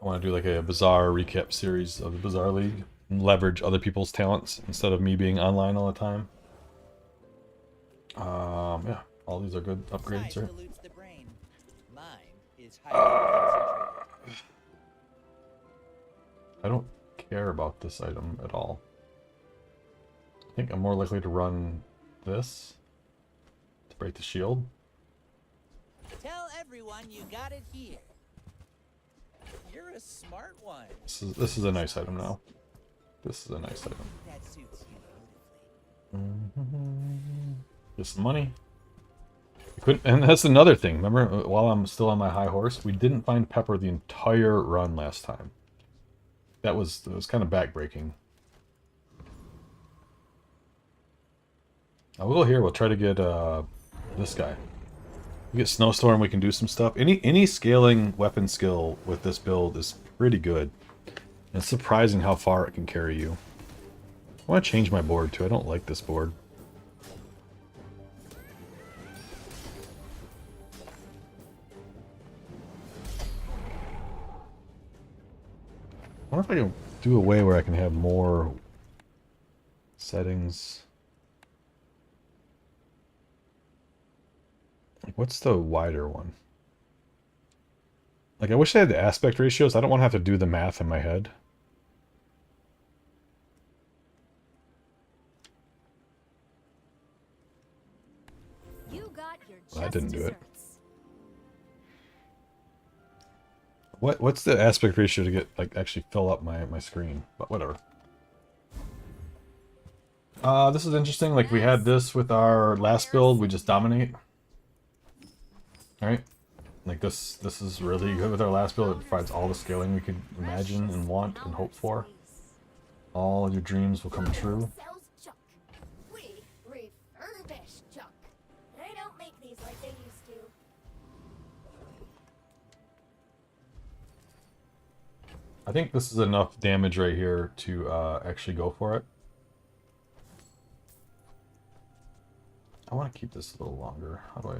I want to do like a Bazaar recap series of the Bazaar League and leverage other people's talents instead of me being online all the time. Yeah, all these are good upgrades here. I don't care about this item at all. I think I'm more likely to run this to break the shield. Tell everyone you got it here. You're a smart one. This is a nice item now. This is a nice item. That suits you beautifully. Get some money. And that's another thing. Remember, while I'm still on my high horse, we didn't find Pepper the entire run last time. It was kind of backbreaking. I'll go here. We'll try to get this guy. We get Snowstorm. We can do some stuff. Any scaling weapon skill with this build is pretty good. And it's surprising how far it can carry you. I want to change my board too. I don't like this board. I wonder if I can do a way where I can have more settings. Like, what's the wider one? Like, I wish I had the aspect ratios. I don't want to have to do the math in my head. You got your I didn't do it. desserts. What's the aspect ratio to get, like, actually fill up my screen? But whatever. This is interesting. Like, we had this with our last build. We just dominate. Alright? Like, this is really good with our last build. It provides all the scaling we could imagine and want and hope for. All your dreams will come true. Sells junk. We refurbish junk. They don't make these like they used to. I think this is enough damage right here to actually go for it. I want to keep this a little longer. How do I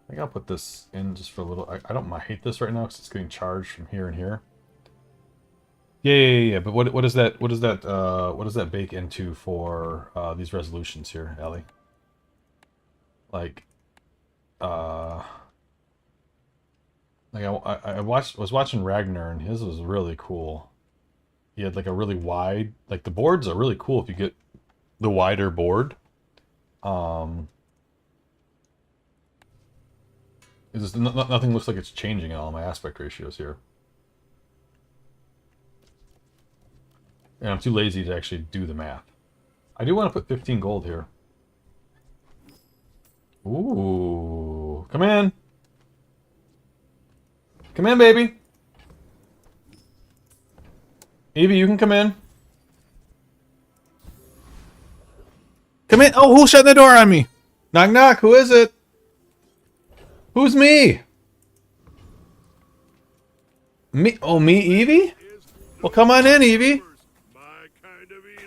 think I'll put this in just for a little. I don't hate this right now because it's getting charged from here and here. Yeah. But what is that? What does that bake into for these resolutions here, Ellie? Like, I was watching Ragnar and his was really cool. He had like a really wide, like the boards are really cool if you get the wider board. It's just, nothing looks like it's changing at all my aspect ratios here. And I'm too lazy to actually do the math. I do want to put 15 gold here. Ooh. Come in. Come in, baby. Evie, you can come in. Come in. Oh, who's shutting the door on me? Knock, knock. Who is it? Who's me? Me? Oh, me, Evie? Well, come on in, Evie.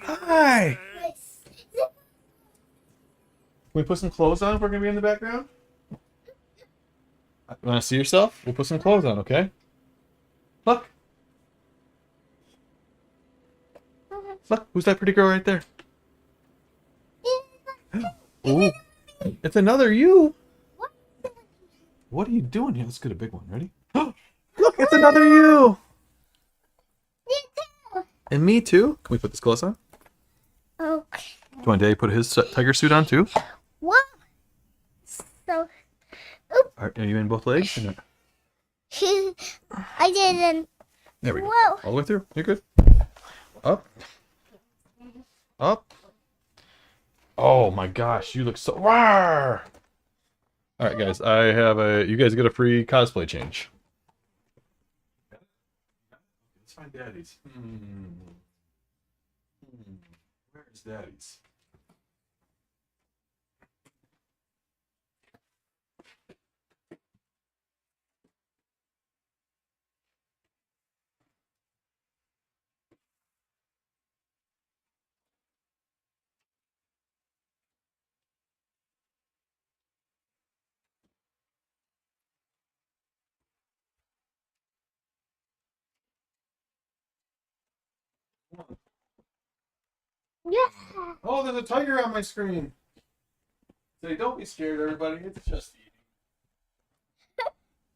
Hi. Can we put some clothes on if we're going to be in the background? Want to see yourself? We'll put some clothes on, okay? Look. Look, who's that pretty girl right there? Ooh, it's another you. What are you doing here? Let's get a big one. Ready? Look, it's another you. Me too. And me too. Can we put this clothes on? Okay. Do you want Daddy to put his tiger suit on too? What? So, Are you in both legs? Or not? I didn't. There we go. Whoa. All the way through. You're good. Up. Up. Oh my gosh, you look so. Rawr! All right, guys. I have a. You guys get a free cosplay change. Let's find Daddy's. Where's Daddy's? Yeah. Oh, there's a tiger on my screen. Say, don't be scared, everybody. It's just eating.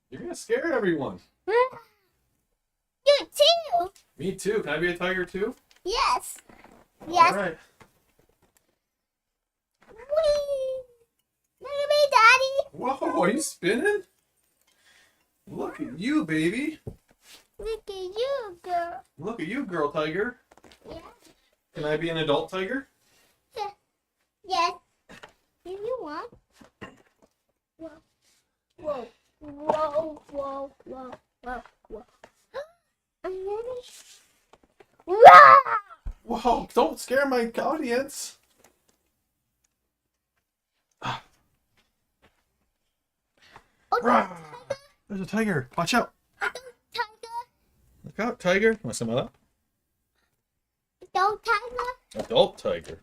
You're gonna scare everyone. You too. Me too. Can I be a tiger too? Yes. Yes. All right. Whee! Look at me, Daddy. Whoa, are you spinning? Look at you, baby. Look at you, girl. Look at you, girl tiger. Yeah. Can I be an adult tiger? Yeah. Yes. If you want. Whoa. Whoa. Whoa. Whoa. Whoa. Whoa. Whoa. I'm ready. Whoa! Whoa, don't scare my audience. Oh, Rah! There's a tiger. Watch out. tiger. Look out, tiger. Want some of that? Don't tiger. Adult tiger.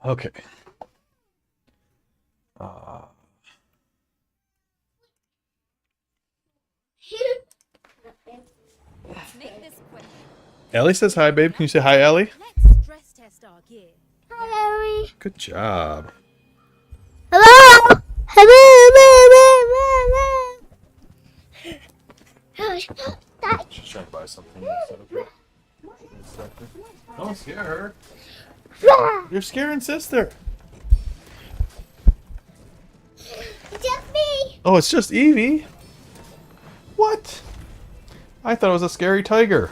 Okay. Let's make this quick. Ellie says hi, babe. Can you say hi, Ellie? Let's stress test our gear. Hello. Good job. Hello. She's trying to buy something. Don't scare her. You're scaring sister. It's just me. Oh, it's just Evie. What? I thought it was a scary tiger.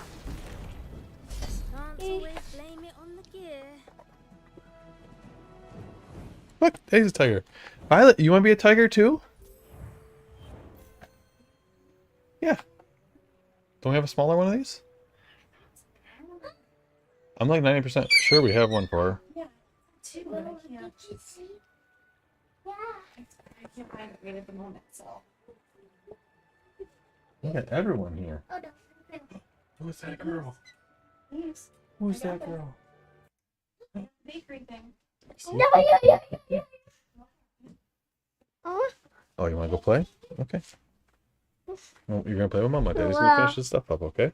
Can't always blame it on the gear. Look, he's a tiger. Violet, you want to be a tiger too? Yeah. Don't we have a smaller one of these? I'm like 90% sure we have one for her. Look at everyone here. Who's that girl? Who's that girl? Bakery thing. Oh, you want to go play? Okay. Well, you're going to play with Mama. Daddy's going to finish this stuff up, okay?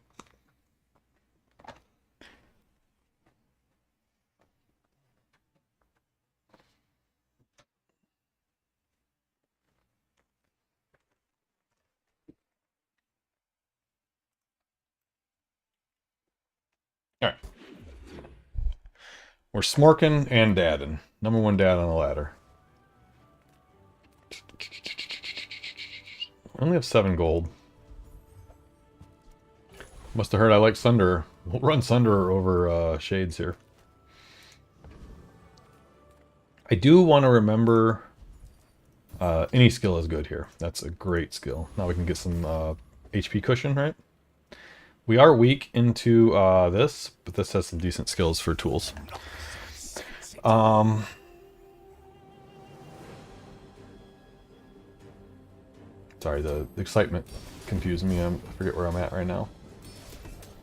Alright. We're smorking and dadding. Number one dad on the ladder. I only have 7 gold. Must have heard I like Sunder. We'll run Sunder over Shades here. I do want to remember any skill is good here. That's a great skill. Now we can get some HP cushion, right? We are weak into this, but this has some decent skills for tools. Sorry, the excitement confused me. I forget where I'm at right now.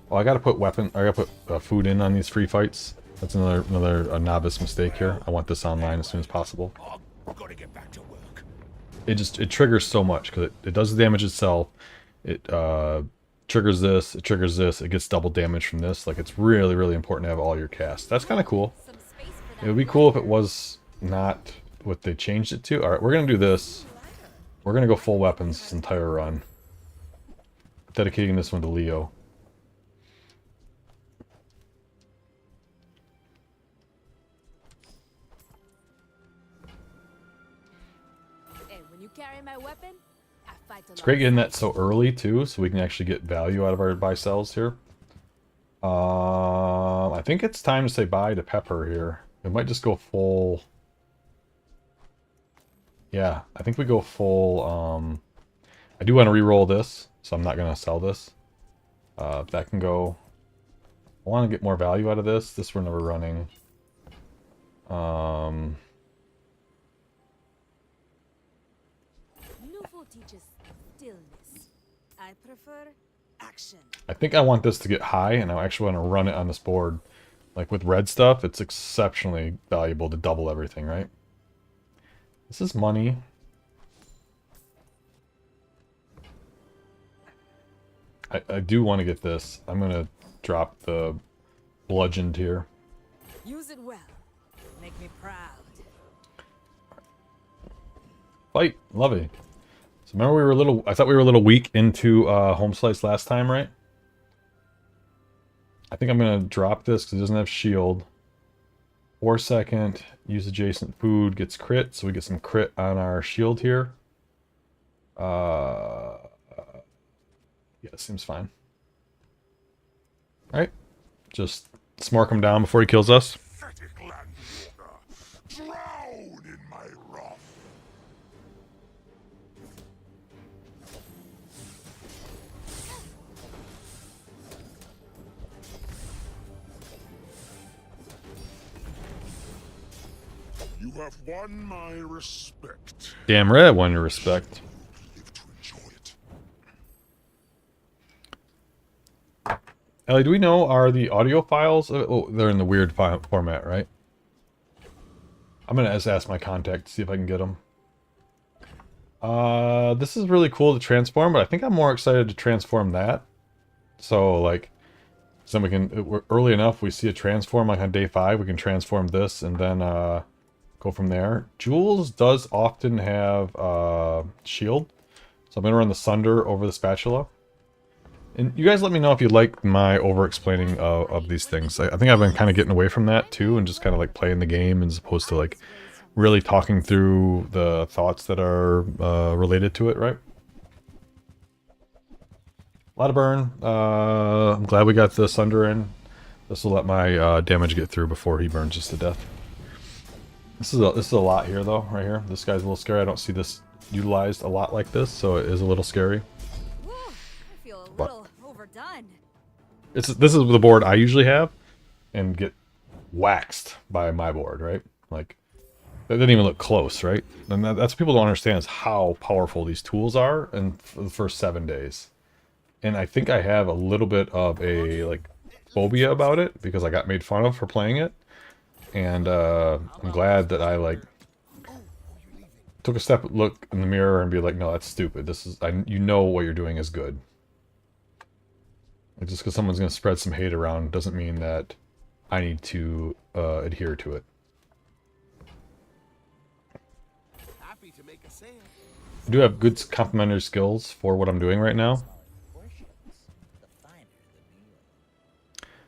Oh, I gotta put I gotta put food in on these free fights. That's another novice mistake here. I want this online as soon as possible. Gotta get back to work. It triggers so much because it does the damage itself. It triggers this. It triggers this. It gets double damage from this. Like, it's really, really important to have all your casts. That's kind of cool. It would be cool if it was not what they changed it to. All right, we're gonna do this. We're gonna go full weapons this entire run. Dedicating this one to Leo. And when you carry my weapon, I fight It's great getting that so early too, so we can actually get value out of our buy sells here. I think it's time to say bye to Pepper here. We might just go full. Yeah, I think we go full. I do want to re-roll this, so I'm not gonna sell this. That can go. I want to get more value out of this. This we're never running. Nouveau teaches stillness. I prefer action. I think I want this to get high, and I actually want to run it on this board. Like with red stuff, it's exceptionally valuable to double everything, right? This is money. I do want to get this. I'm going to drop the bludgeoned here. Use it well. Make me proud. Fight. Love it. So remember we were a little... I thought we were a little weak into Home Slice last time, right? I think I'm going to drop this because it doesn't have shield. 4 second. Use adjacent food. Gets crit. So we get some crit on our shield here. Yeah, seems fine. Alright. Just smork him down before he kills us. Pathetic landwalker. Drown in my wrath. You have won my respect. Damn right I won your respect. Live to enjoy it. Ellie, do we know, are the audio files... Oh, they're in the weird format, right? I'm going to just ask my contact to see if I can get them. This is really cool to transform, but I think I'm more excited to transform that. So, like, so we can... Early enough, we see a transform, like on day 5, we can transform this and then go from there. Jules does often have shield. So I'm going to run the Sunder over the spatula. And you guys let me know if you like my over-explaining of these things. I think I've been kind of getting away from that too, and just kind of like playing the game as opposed to like really talking through the thoughts that are related to it, right? A lot of burn. I'm glad we got the Sunder in. This will let my damage get through before he burns us to death. This is a lot here though, right here. This guy's a little scary. I don't see this utilized a lot like this, so it is a little scary. Whew, I feel a But- little overdone. This is the board I usually have, and get waxed by my board, right? Like that didn't even look close, right? And that's what people don't understand is how powerful these tools are, and for the first 7 days. And I think I have a little bit of a like phobia about it because I got made fun of for playing it, and I'm glad that I like took a step look in the mirror and be like, no, that's stupid. This is you know what you're doing is good. Like, just because someone's going to spread some hate around doesn't mean that I need to adhere to it. Happy to make a sale. I do have good complementary skills for what I'm doing right now.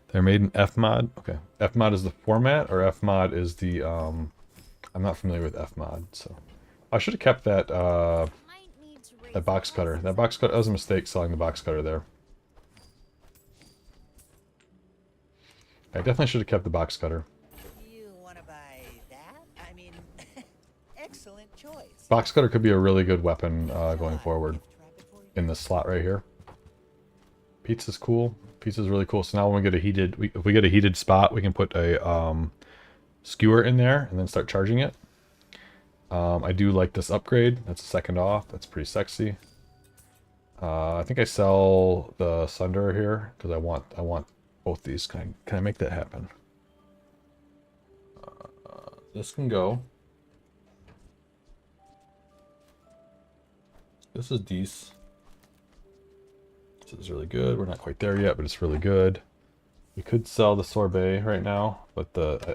They're made in Fmod. Okay, Fmod is the format, or Fmod is the I'm not familiar with Fmod, so I should have kept that Might need to raise that box cutter. That box cutter, that was a mistake selling the box cutter there. I definitely should have kept the box cutter. You want to buy that? I mean, excellent choice. Box cutter could be a really good weapon going forward in this slot right here. Pizza's cool. Pizza's really cool. So now when we get a heated, if we get a heated spot, we can put a skewer in there and then start charging it. I do like this upgrade. That's a second off. That's pretty sexy. I think I sell the Sunderer here because I want both these. Can I make that happen? This can go. This is decent. This is really good. We're not quite there yet, but it's really good. We could sell the sorbet right now, but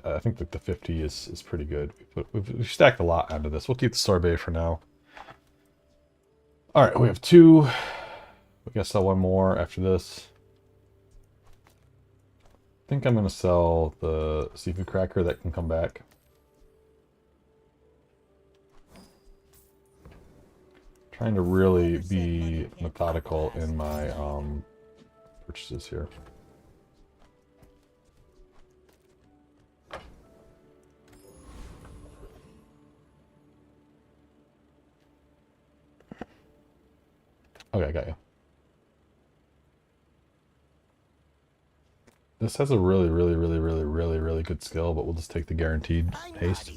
I think that the 50 is pretty good. We've stacked a lot onto this. We'll keep the sorbet for now. All right, we have 2. We gotta sell 1 more after this. I think I'm gonna sell the seafood cracker that can come back. Trying to really be methodical in my purchases here. Okay, I got you. This has a really good skill, but we'll just take the guaranteed haste.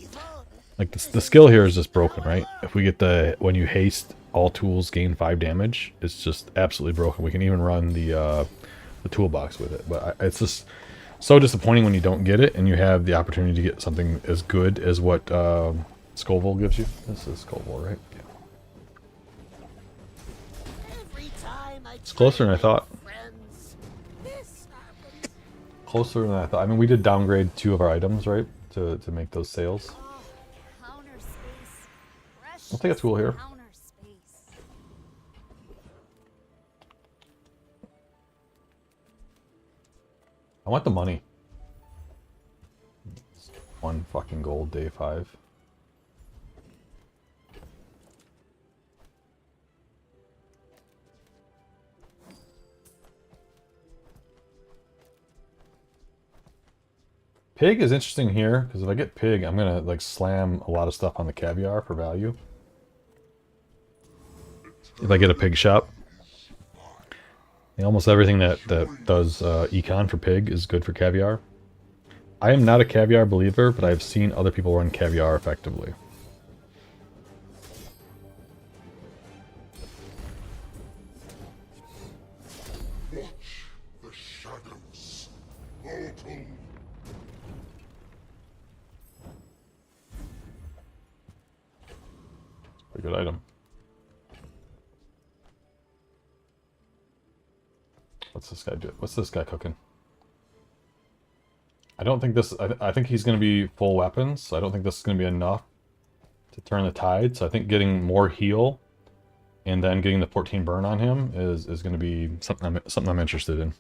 Like the skill here is just broken, right? If we get when you haste, all tools gain 5 damage. It's just absolutely broken. We can even run the toolbox with it, but it's just so disappointing when you don't get it and you have the opportunity to get something as good as what Scoville gives you. This is Scoville, right? Yeah. It's closer than I thought. Closer than I thought. I mean, we did downgrade 2 of our items, right, to make those sales. counter space. I'll take a tool here. Counter space. I want the money. 1 fucking gold, day 5. Pig is interesting here, because if I get pig, I'm gonna like slam a lot of stuff on the caviar for value. If I get a pig shop. Almost everything that does econ for pig is good for caviar. I am not a caviar believer, but I've seen other people run caviar effectively. Watch the shadows. Mortal. Pretty good item. What's this guy do? What's this guy cooking? I don't think this... I think he's going to be full weapons, so I don't think this is going to be enough to turn the tide. So I think getting more heal and then getting the 14 burn on him is going to be something I'm interested in.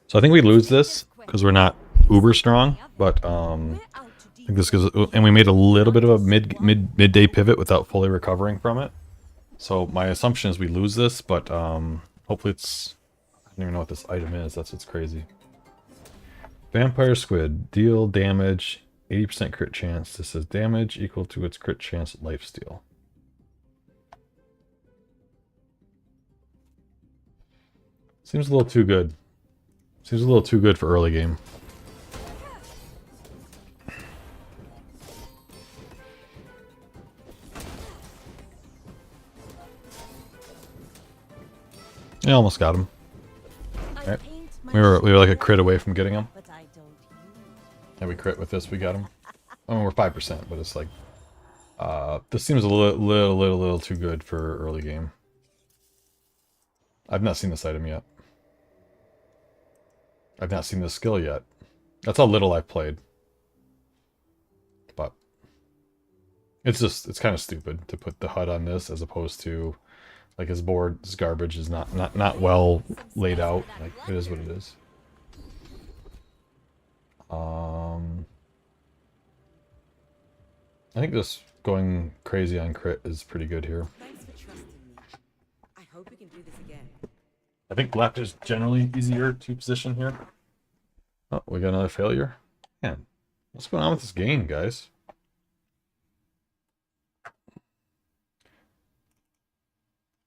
So I think we lose this because we're not uber strong, but We're out to I think this goes, and we made a little bit of a midday pivot without fully recovering from it. So my assumption is we lose this, but hopefully it's. I don't even know what this item is. That's what's crazy. Vampire Squid, deal damage, 80% crit chance. This says damage equal to its crit chance lifesteal. Seems a little too good. Seems a little too good for early game. Yeah, almost got him. Alright. We were like a crit away from getting him. Yeah, we crit with this, we got him. I mean, we're 5%, but it's like this seems a little too good for early game. I've not seen this item yet. I've not seen this skill yet. That's how little I've played. But it's kind of stupid to put the HUD on this as opposed to like his board's garbage is not well laid out. Like it is what it is. I think this going crazy on crit is pretty good here. Thanks for trusting me. I hope we can do this again. I think left is generally easier to position here. Oh, we got another failure. Man, what's going on with this game, guys?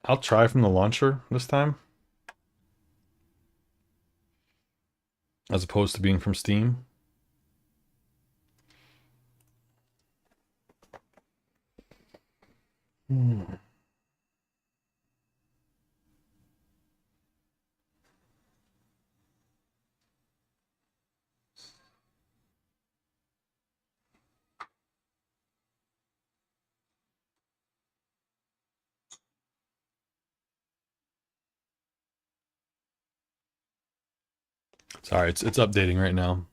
I'll try from the launcher this time, as opposed to being from Steam. Sorry, it's updating right now.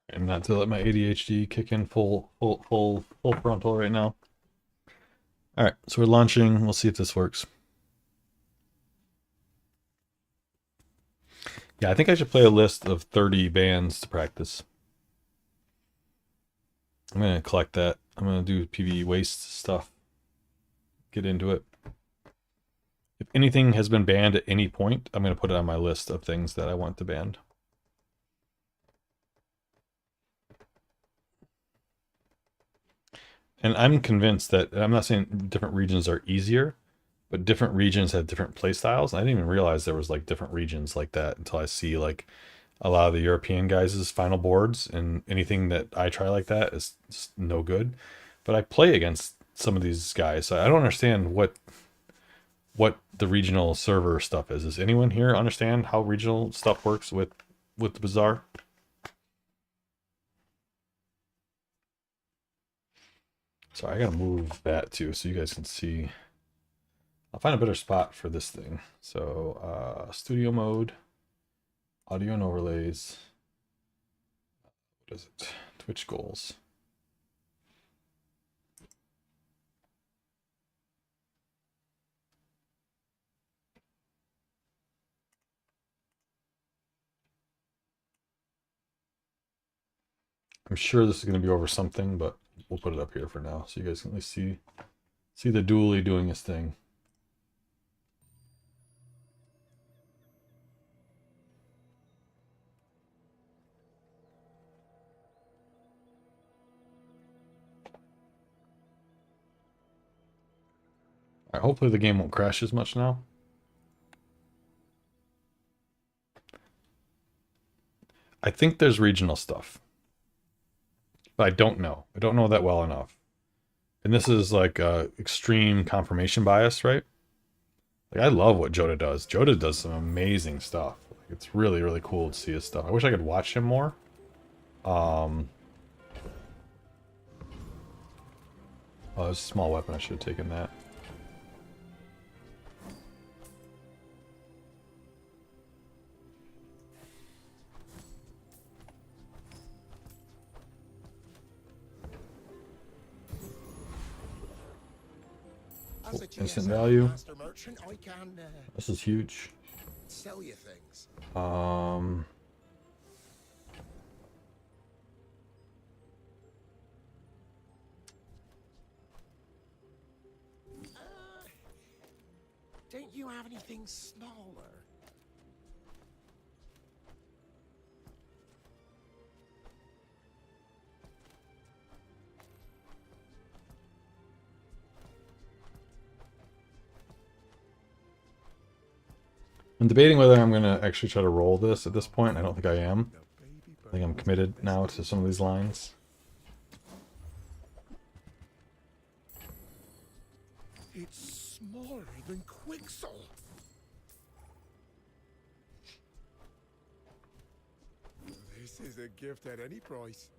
And not to let my ADHD kick in full frontal right now. All right, so we're launching. We'll see if this works. Yeah, I think I should play a list of 30 bands to practice. I'm gonna collect that. I'm gonna do PvE waste stuff. Get into it. If anything has been banned at any point, I'm gonna put it on my list of things that I want to ban. And I'm convinced that, I'm not saying different regions are easier, but different regions have different play styles. I didn't even realize there was like different regions like that until I see like a lot of the European guys' final boards, and anything that I try like that is just no good. But I play against some of these guys, so I don't understand what the regional server stuff is. Does anyone here understand how regional stuff works with the Bazaar? Sorry, I gotta move that too so you guys can see. I'll find a better spot for this thing. So studio mode, audio and overlays. What is it? Twitch goals. I'm sure this is going to be over something, but we'll put it up here for now so you guys can at least see the dually doing his thing. All right, hopefully the game won't crash as much now. I think there's regional stuff, but I don't know. I don't know that well enough. And this is like extreme confirmation bias, right? Like I love what Joda does. Joda does some amazing stuff. Like, it's really, really cool to see his stuff. I wish I could watch him more. Oh, it's a small weapon. I should have taken that. As a Instant GSL value. master merchant, I can This is huge. sell you things. Don't you have anything smaller? I'm debating whether I'm gonna actually try to roll this at this point. I don't think I am. I think I'm committed now to some of these lines. It's smaller than Quixel. This is a gift at any price.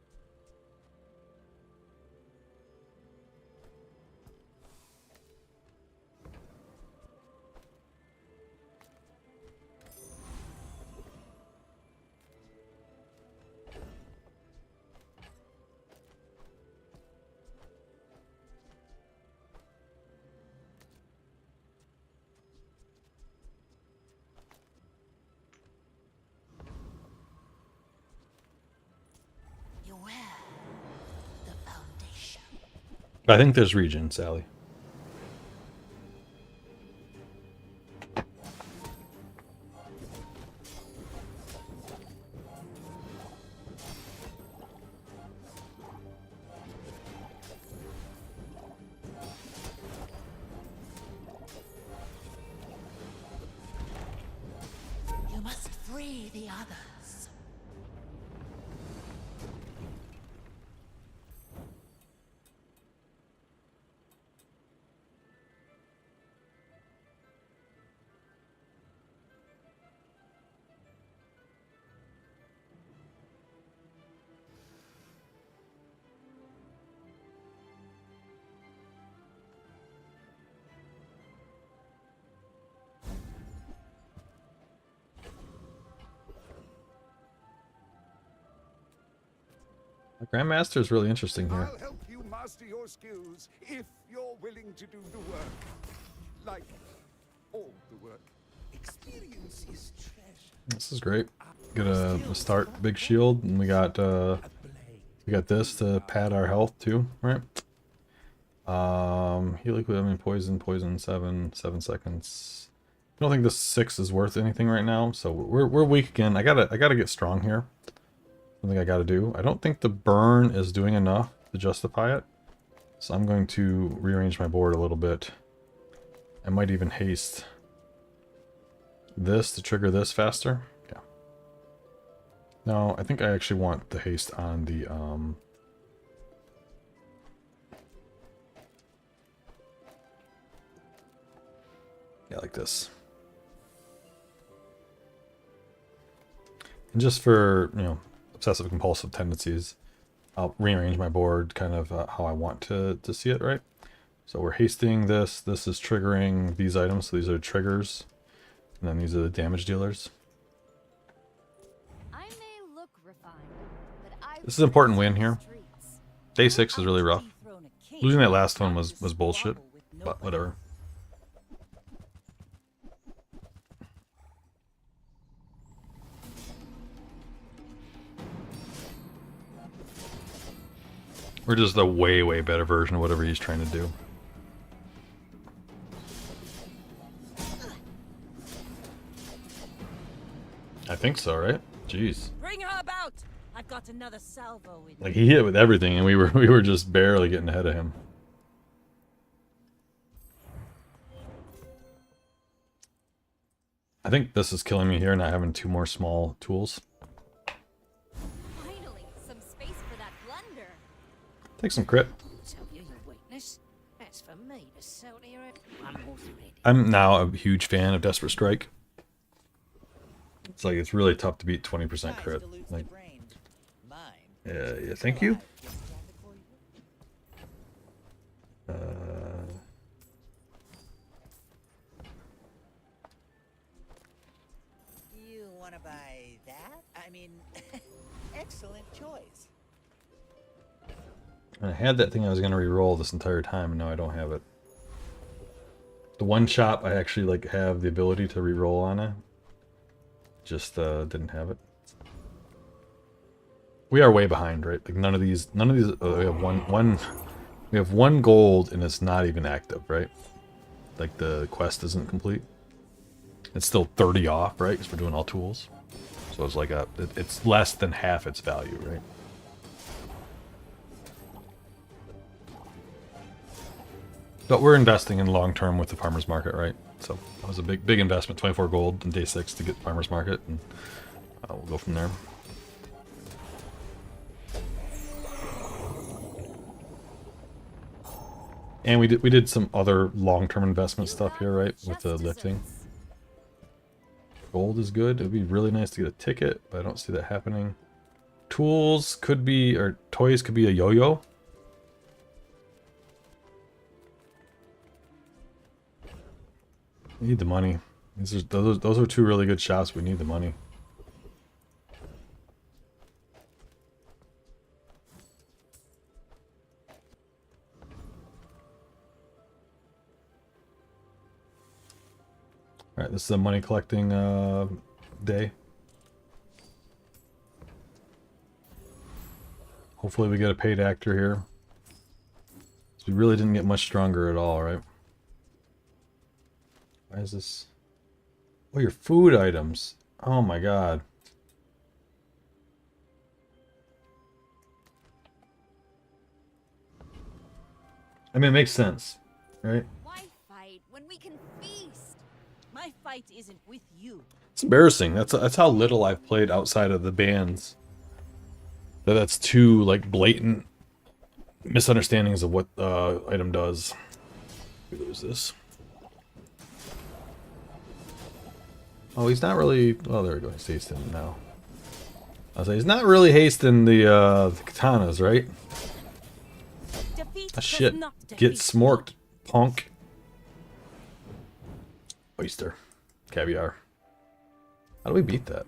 You wear the foundation. I think there's region, Sally. You must free the others. Grandmaster is really interesting here. I'll help you master your skills if you're willing to do the work. Like, all the work. Experience is treasure. This is great. Get a start big shield, and we got this to pad our health too, right? Heal equal, I mean poison 7 seconds. I don't think this 6 is worth anything right now, so we're weak again. I gotta get strong here. Something I gotta do. I don't think the burn is doing enough to justify it, so I'm going to rearrange my board a little bit. I might even haste this to trigger this faster. Yeah. No, I think I actually want the haste on the yeah, like this. And just for, you know, obsessive compulsive tendencies, I'll rearrange my board kind of how I want to see it, right? So we're hasting this. This is triggering these items. So these are triggers. And then these are the damage dealers. I may look refined, but I This is an important win here. streets. Day 6 is really rough. Losing that last one was bullshit, but whatever. We're just a way better version of whatever he's trying to do. I think so, right? Jeez. Bring her about. I've got another salvo with Like, he hit with everything, and we were just barely getting ahead of him. I think this is killing me here, not having 2 more small tools. Finally, some space for that blunder. Take some crit. Tell you your weakness. That's for me to sell to your head. I'm almost ready. I'm now a huge fan of Desperate Strike. It's like, it's really tough to beat 20% crit. Like, yeah, thank you. You want to buy that? I mean, excellent choice. I had that thing I was going to re-roll this entire time, and now I don't have it. The one shop I actually like have the ability to re-roll on it. Just didn't have it. We are way behind, right? Like none of these we have one gold and it's not even active, right? Like the quest isn't complete. It's still 30 off, right? Because we're doing all tools. So it's like it's less than half its value, right? But we're investing in long term with the farmers market, right? So that was a big investment, 24 gold in day 6 to get farmers market, and we'll go from there. And we did some other long term investment stuff here, right? With the lifting. Gold is good. It would be really nice to get a ticket, but I don't see that happening. Tools could be, or toys could be a yo-yo. We need the money. Those are two really good shops. We need the money. Alright, this is a money collecting day. Hopefully we get a paid actor here. So we really didn't get much stronger at all, right? Why is this? Oh, your food items. Oh my god. I mean, it makes sense, right? Why fight when we can feast? My fight isn't with you. It's embarrassing. That's how little I've played outside of the bands. That's two like blatant misunderstandings of what item does. We lose this. Oh, he's not really. Oh, there we go. He's hasting now. I was like, he's not really hasting the katanas, right? Defeat Ah, shit. does not Get defeat. smorked, punk. Oyster. Caviar. How do we beat that?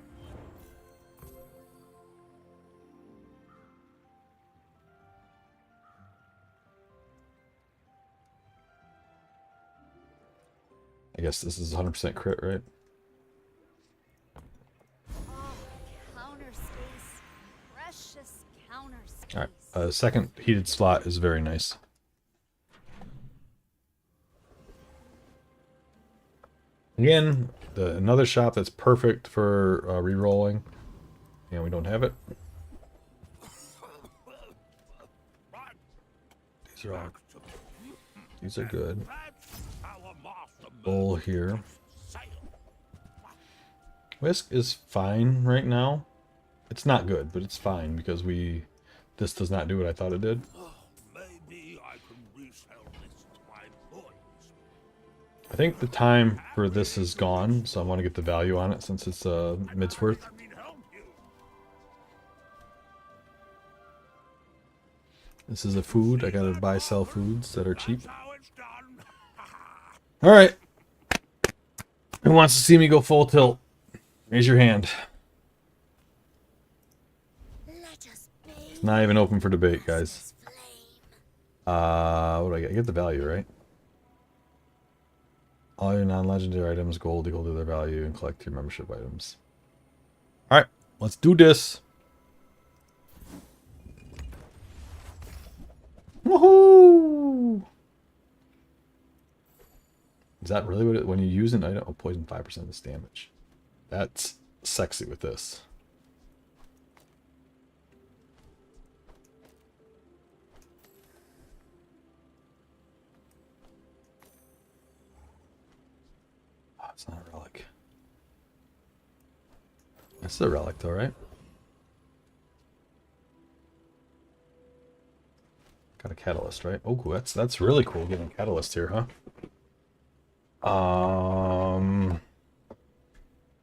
I guess this is 100% crit, right? Oh, counter space. Precious counter space. Alright, second heated slot is very nice. Again, another shop that's perfect for re-rolling. And we don't have it. These are good. Bowl here. Whisk is fine right now. It's not good, but it's fine because this does not do what I thought it did. Maybe I can resell this to my boys. I think the time for this is gone, so I want to get the value on it since it's Midsworth. This is a food. I gotta buy, sell foods that are cheap. Alright. Who wants to see me go full tilt? Raise your hand. Let us bathe It's not even open for debate, guys. this flame. What do I get? I get the value, right? All your non-legendary items, gold equal to their value, and collect your membership items. Alright, let's do this. Woohoo! Is that really what it, when you use an item? Oh, poison 5% of this damage. That's sexy with this. Oh, it's not a relic. That's a relic though, right? Got a catalyst, right? Oh, cool. That's really cool getting a catalyst here, huh?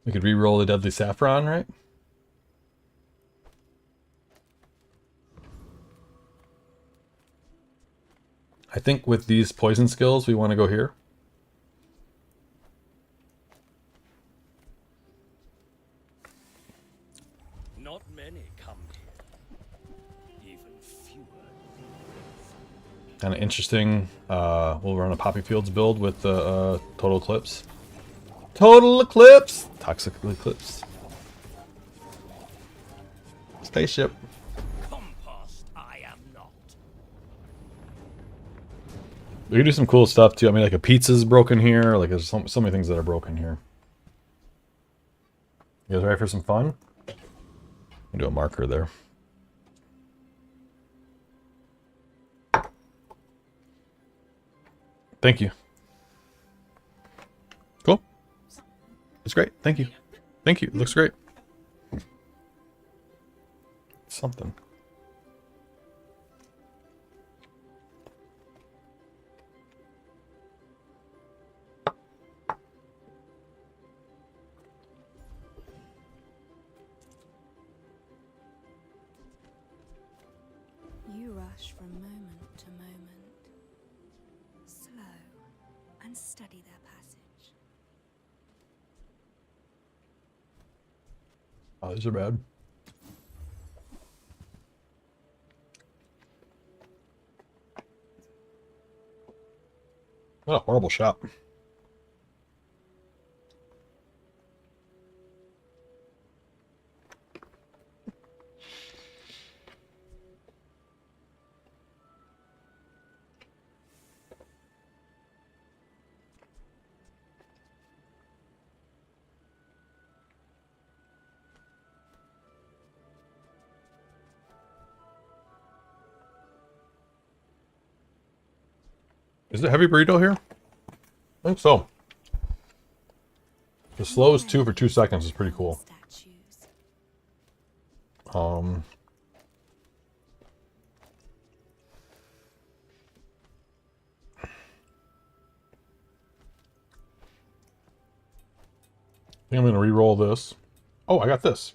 We could re-roll the Deadly Saffron, right? I think with these poison skills, we want to go here. Not many come here. Even fewer. Kind of interesting. We'll run a Poppy Fields build with the Total Eclipse. Total Eclipse! Toxic Eclipse. Spaceship. Compost, I am not. We can do some cool stuff too. I mean, like a pizza's broken here. Like there's so many things that are broken here. You guys ready for some fun? I'll do a marker there. Thank you. Cool. It's great. Thank you. Thank you. It looks great. Something. You rush from moment to moment, slow, and study their passage. Oh, these are bad. What a horrible shot. Is it heavy burrito here? I think so. The slowest 2 for 2 seconds is pretty cool. Statues. I think I'm gonna re-roll this. Oh, I got this.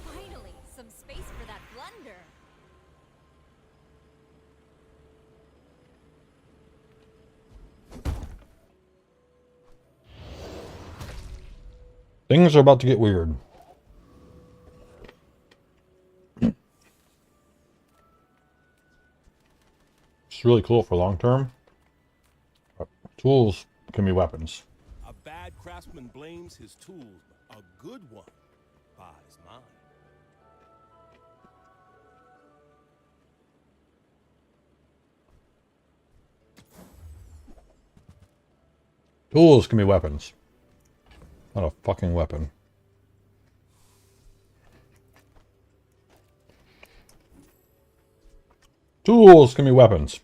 Finally, some space for that blunder. Things are about to get weird. It's really cool for long term. Tools can be weapons. A bad craftsman blames his tools, a good one buys mine. Tools can be weapons. Not a fucking weapon. Tools can be weapons.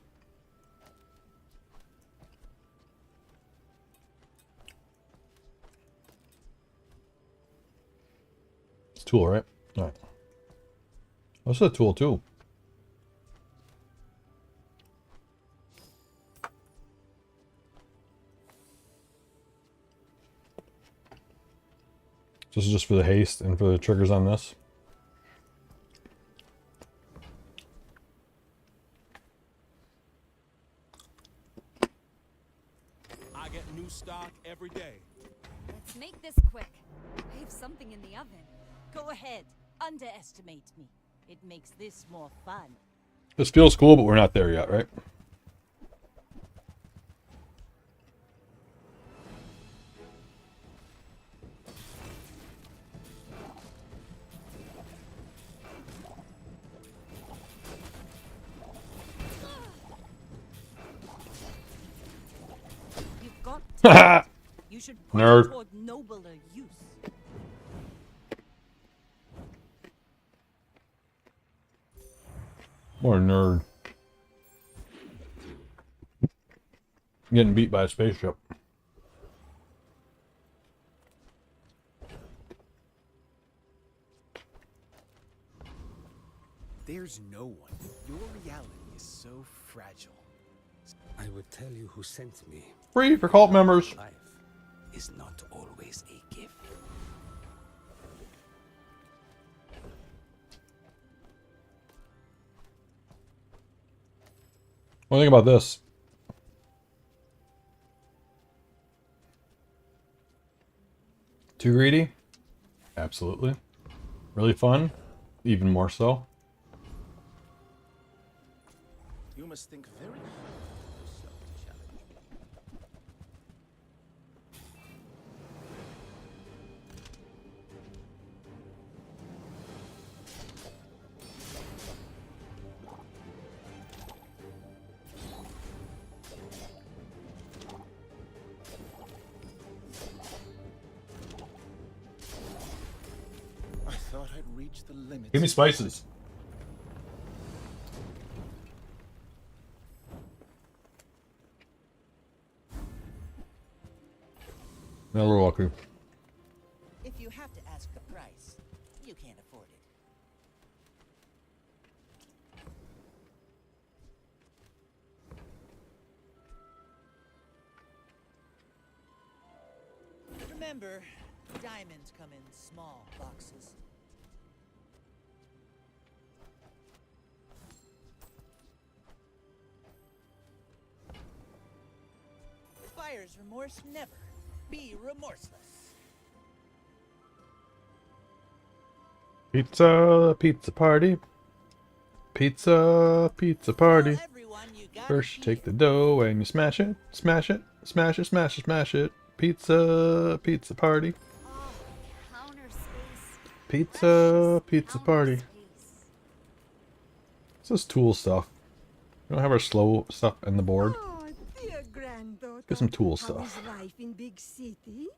It's a tool, right? Alright. That's a tool too. This is just for the haste and for the triggers on this. I get new stock every day. Let's make this quick. I have something in the oven. Go ahead. Underestimate me. It makes this more fun. This feels cool, but we're not there yet, right? You've got to. You should put Nerd. it toward nobler use. What a nerd. Getting beat by a spaceship. There's no one. Your reality is so fragile. I would tell you who sent me. Free for cult members. Life is not always a gift. What do you think about this? Too greedy? Absolutely. Really fun? Even more so. You must think very hard of yourself to challenge me. I thought I'd reached the limits. Give me spices. No, we're welcome. If you have to ask the price, you can't afford it. Remember, diamonds come in small boxes. Buyer's remorse never. Be remorseless. Pizza, pizza party. Pizza, pizza party. Tell everyone you got First it you take here. the dough and you smash it, smash it, smash it, smash it, smash it. Pizza, pizza party. Oh, counter space. Pizza, pizza Counter party. space. This is tool stuff. We don't have our slow stuff in the board. Oh, dear granddaughter. Get some tool How stuff. is life in big city?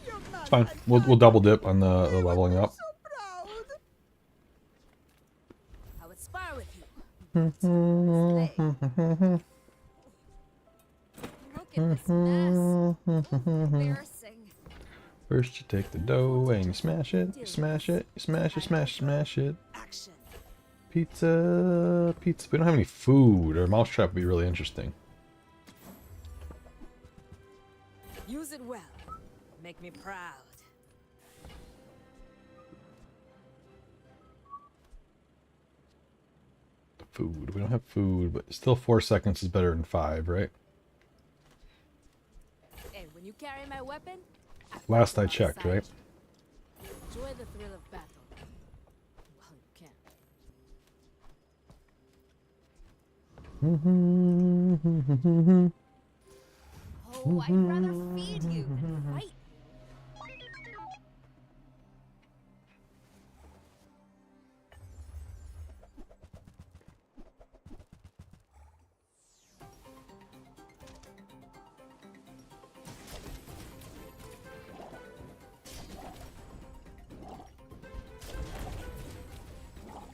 It's fine. We'll double dip on the leveling up. So proud. I would spar with you. Slay. Look at this mess. Embarrassing. First you take the dough and you smash it, you smash it, you smash it, smash, smash it. Action. Pizza, pizza. We don't have any food. Our mousetrap would be really interesting. Use it well. Make me proud. Food. We don't have food, but still 4 seconds is better than 5, right? Hey, when you carry my weapon, Last I on checked, side. right? Enjoy the thrill of battle. Well, you can. Oh, I'd rather feed you than fight.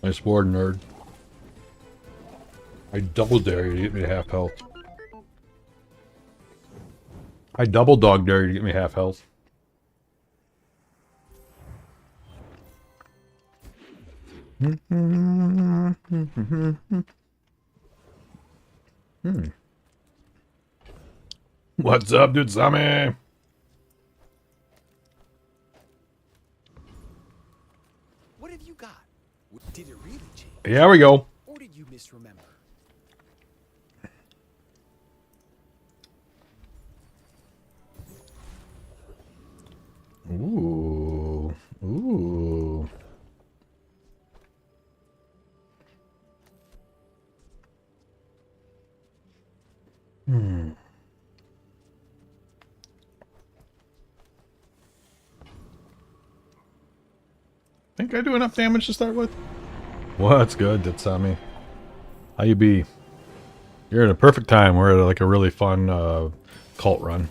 Nice board, nerd. I double dare you to get me half health. I double dog dare you to get me half health. What's up, dude, Sammy? What have you got? Did it really change? Here we go. Or did you misremember? Ooh. Ooh. Think I do enough damage to start with? What's good, Ditsami? How you be? You're at a perfect time. We're at like a really fun cult run.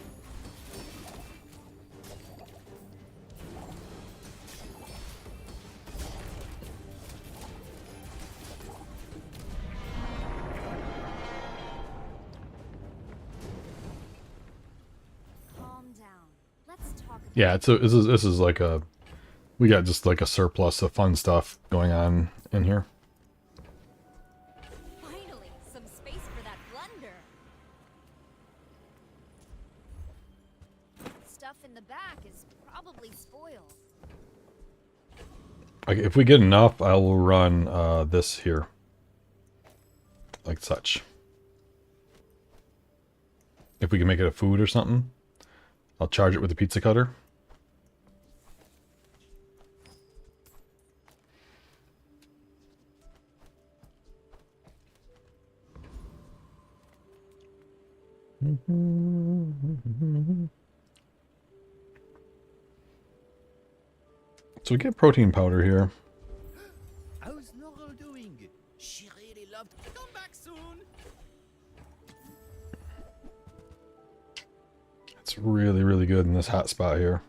Calm down. Let's talk about Yeah, this is like a, we got just like a surplus of fun stuff going on in here. finally some space for that blunder. Stuff in the back is probably spoiled. Like, if we get enough, I will run this here. like such. If we can make it a food or something, I'll charge it with a pizza cutter. So we get protein powder here. How's Laurel doing? She really loved. Come back soon. It's really, really good in this hot spot here.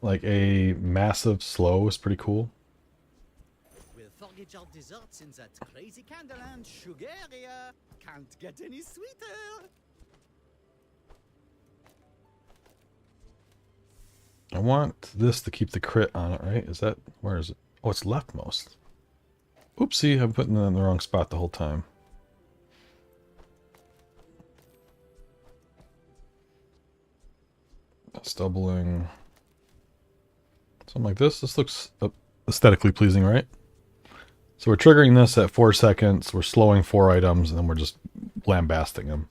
Like a massive slow is pretty cool. We'll forget our desserts in that crazy Candleland sugar area. Can't get any sweeter. I want this to keep the crit on it, right? Is that, where is it? Oh, it's leftmost. Oopsie, I'm putting it in the wrong spot the whole time. That's doubling. Something like this. This looks aesthetically pleasing, right? So we're triggering this at 4 seconds. We're slowing 4 items, and then we're just lambasting them.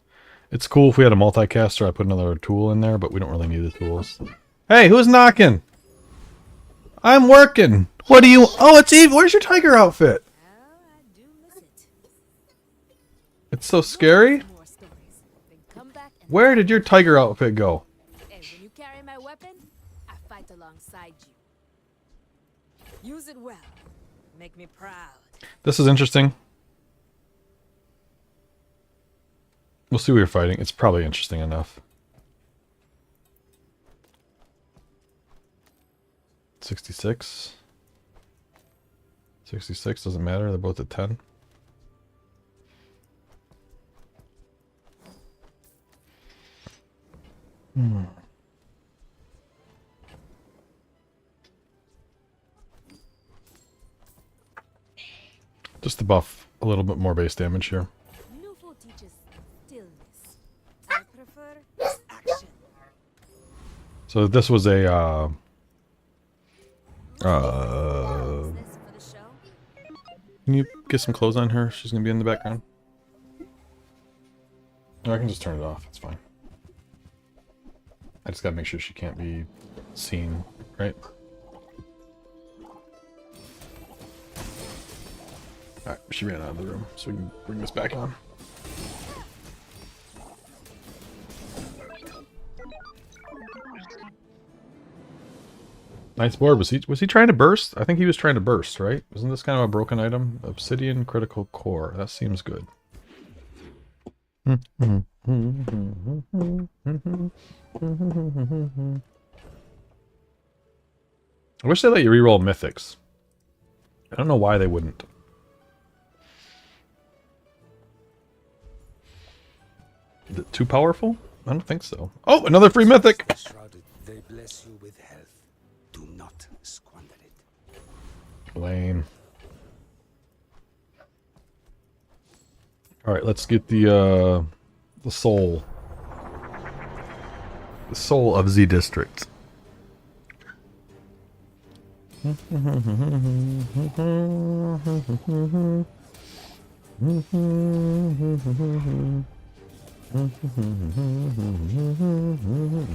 It's cool if we had a multicaster. I put another tool in there, but we don't really need the tools. Hey, who's knocking? I'm working. What do you... Oh, it's Eve. Where's your tiger outfit? Oh, I do miss it. It's so scary. More stories. Then come back and Where did your tiger outfit go? Hey, when you carry my weapon, I fight alongside you. Use it well. Make me proud. This is interesting. We'll see what you're fighting. It's probably interesting enough. 66. 66 doesn't matter. They're both at 10. Just to buff a little bit more base damage here. Nufo teaches stillness. I prefer action. So this was a Is this for the show? can you get some clothes on her? She's gonna be in the background. No, I can just turn it off. It's fine. I just gotta make sure she can't be seen, right? Alright, she ran out of the room, so we can bring this back on. Nice board. Was he trying to burst? I think he was trying to burst, right? Isn't this kind of a broken item? Obsidian critical core. That seems good. I wish they let you reroll mythics. I don't know why they wouldn't. Is it too powerful? I don't think so. Oh, another free mythic! Shrouded, they bless you with health. Do not squander it. Lame. Alright, let's get the soul. The soul of Z District.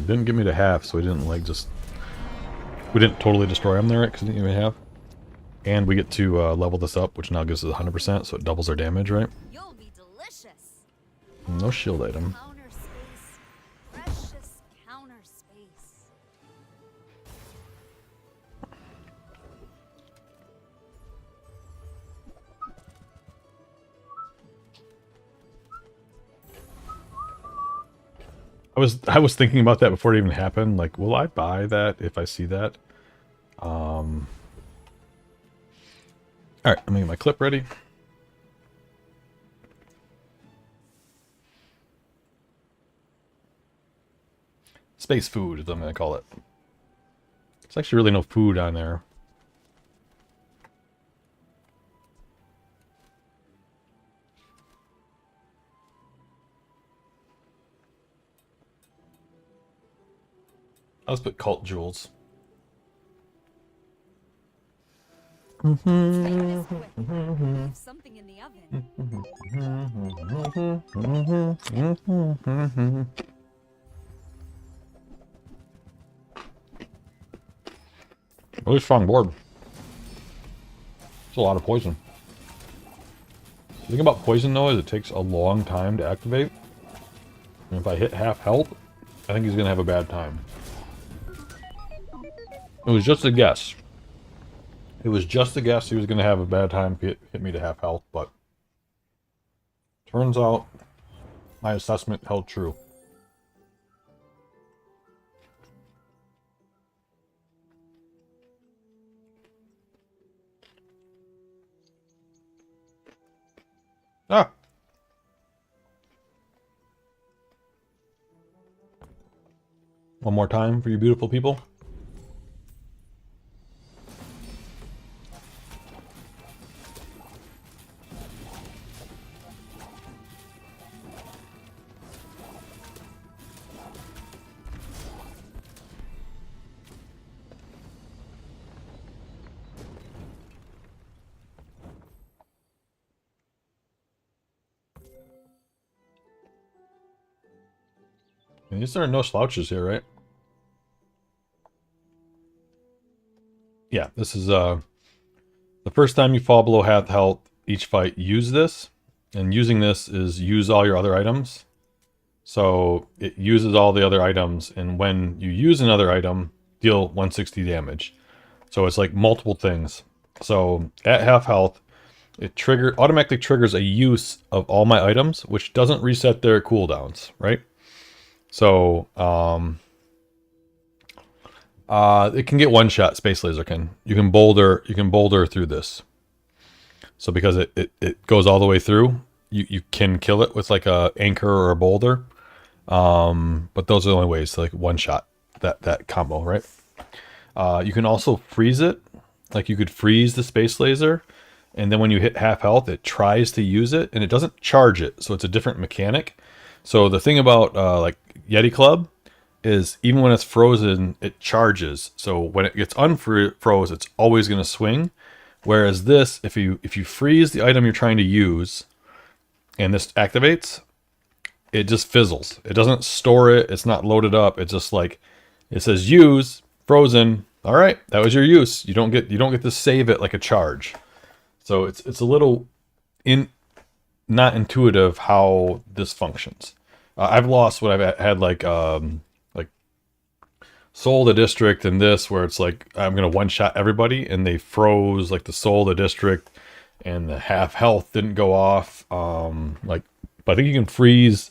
Didn't get me to half, so we didn't like just... We didn't totally destroy him there, because we didn't even half. And we get to level this up, which now gives us 100%, so it doubles our damage, right? You'll be delicious. No shield item. Counter space. Precious counter space. I was thinking about that before it even happened. Like, will I buy that if I see that? Alright, I'm gonna get my clip ready. Space food is what I'm gonna call it. There's actually really no food on there. Let's put cult jewels. Let's take this quick. Leave something in the oven. Really strong board. It's a lot of poison. The thing about poison though is it takes a long time to activate. And if I hit half health, I think he's gonna have a bad time. It was just a guess. It was just a guess he was gonna have a bad time if he hit me to half health, but turns out my assessment held true. Ah. One more time for you beautiful people. And these are no slouches here, right? Yeah, this is the first time you fall below half health each fight, use this. And using this is use all your other items. So it uses all the other items, and when you use another item, deal 160 damage. So it's like multiple things. So at half health, it automatically triggers a use of all my items, which doesn't reset their cooldowns, right? So it can get one shot. Space Laser can. You can boulder through this. So because it goes all the way through, you can kill it with like a anchor or a boulder. But those are the only ways to like one shot that combo, right? You can also freeze it. Like you could freeze the Space Laser, and then when you hit half health, it tries to use it, and it doesn't charge it. So it's a different mechanic. So the thing about like Yeti Club is even when it's frozen, it charges. So when it gets unfroze, it's always going to swing. Whereas this, if you freeze the item you're trying to use, and this activates, it just fizzles. It doesn't store it. It's not loaded up. It's just like it says use frozen. All right, that was your use. You don't get to save it like a charge. So it's a little not intuitive how this functions. I've lost what I've had like Soul the District and this, where it's like I'm gonna one shot everybody, and they froze like the Soul the District, and the half health didn't go off. But I think you can freeze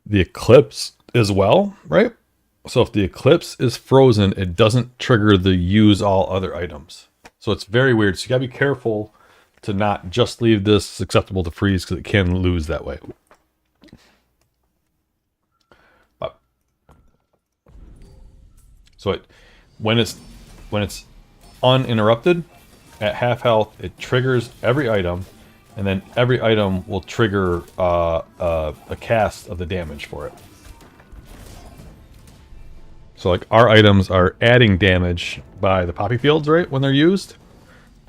the Eclipse as well, right? So if the Eclipse is frozen, it doesn't trigger the use all other items. So it's very weird. So you gotta be careful to not just leave this acceptable to freeze, because it can lose that way. So when it's uninterrupted at half health, it triggers every item, and then every item will trigger a cast of the damage for it. So like our items are adding damage by the poppy fields, right, when they're used,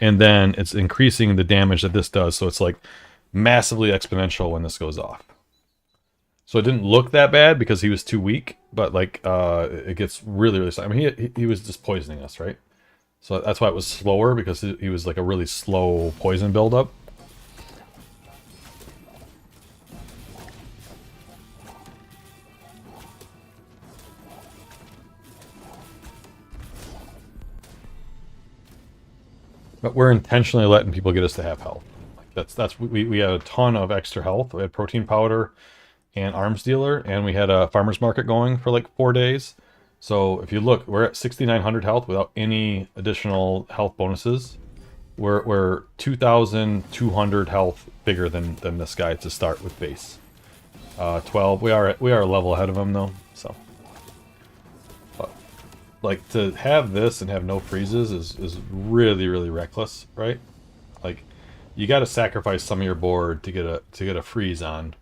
and then it's increasing the damage that this does. So it's like massively exponential when this goes off. So it didn't look that bad because he was too weak, but like it gets really, really slow. I mean, he was just poisoning us, right? So that's why it was slower, because he was like a really slow poison buildup. But we're intentionally letting people get us to half health. Like we had a ton of extra health. We had protein powder and arms dealer, and we had a farmer's market going for like 4 days. So if you look, we're at 6,900 health without any additional health bonuses. We're 2,200 health bigger than this guy to start with base. 12. We are a level ahead of him though. So, but like to have this and have no freezes is really, really reckless, right? Like you got to sacrifice some of your board to get a freeze on.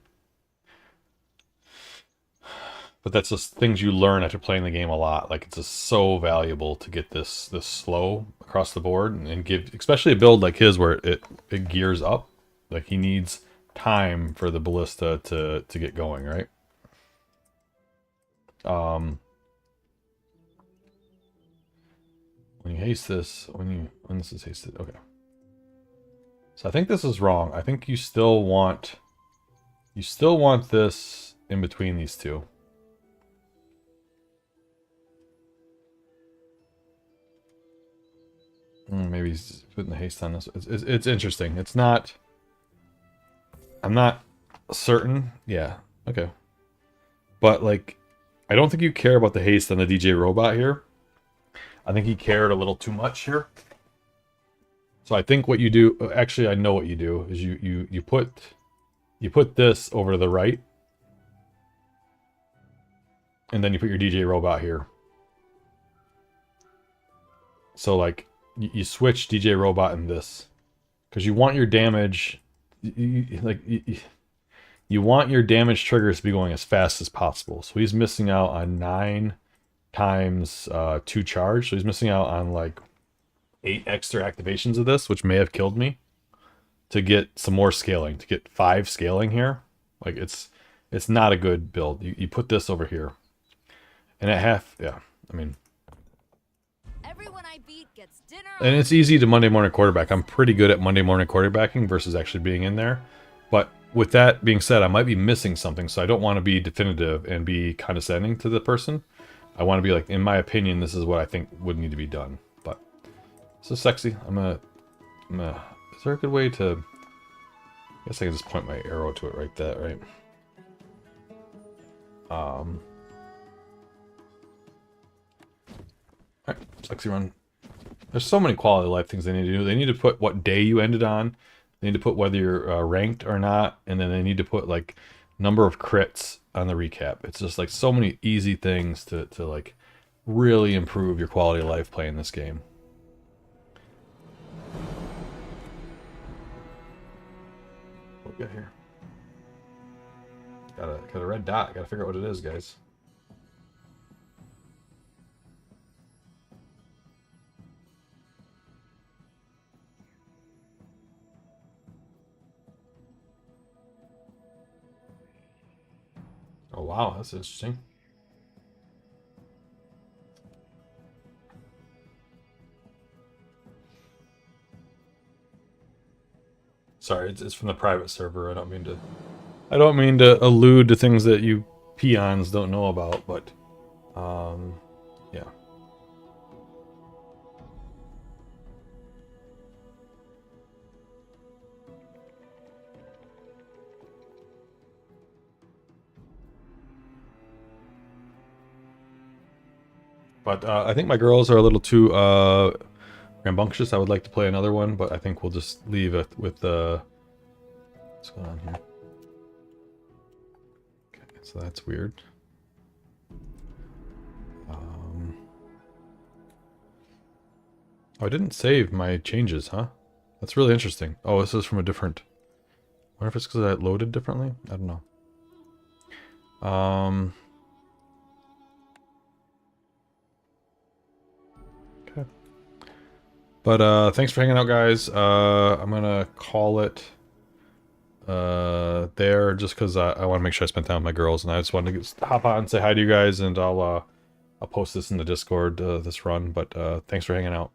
But that's just things you learn after playing the game a lot. Like, it's just so valuable to get this slow across the board and give, especially a build like his where it gears up. Like, he needs time for the ballista to get going, right? When you haste this, when this is hasted, okay. So I think this is wrong. I think you still want this in between these two. Maybe he's putting the haste on this. It's interesting. It's not. I'm not certain. Yeah. Okay. But like, I don't think you care about the haste on the DJ robot here. I think he cared a little too much here. So I think what you do, actually I know what you do, is you put this over to the right. And then you put your DJ robot here. So like, you switch DJ robot and this. Because you want your damage, you want your damage triggers to be going as fast as possible. So he's missing out on 9 times 2 charge. So he's missing out on like 8 extra activations of this, which may have killed me, to get some more scaling, to get 5 scaling here. Like, it's not a good build. You put this over here. And at half, yeah, I mean, Everyone I beat gets dinner. and it's easy to Monday morning quarterback. I'm pretty good at Monday morning quarterbacking versus actually being in there. But with that being said, I might be missing something, so I don't want to be definitive and be condescending to the person. I want to be like, in my opinion, this is what I think would need to be done. But this is sexy. Is there a good way to? I guess I can just point my arrow to it right there, right? Alright, sexy run. There's so many quality of life things they need to do. They need to put what day you ended on. They need to put whether you're ranked or not. And then they need to put like number of crits on the recap. It's just like so many easy things to like really improve your quality of life playing this game. What we got here? Got a red dot. Gotta figure out what it is, guys. Oh wow, that's interesting. Sorry, it's from the private server. I don't mean to allude to things that you peons don't know about, but yeah. But I think my girls are a little too rambunctious. I would like to play another one, but I think we'll just leave it with what's going on here? Okay, so that's weird. Oh, I didn't save my changes, huh? That's really interesting. Oh, this is from a different... I wonder if it's because I loaded differently? I don't know. Okay. But thanks for hanging out, guys. I'm gonna call it there just because I want to make sure I spent time with my girls, and I just wanted to hop on and say hi to you guys, and I'll post this in the Discord, this run. But thanks for hanging out.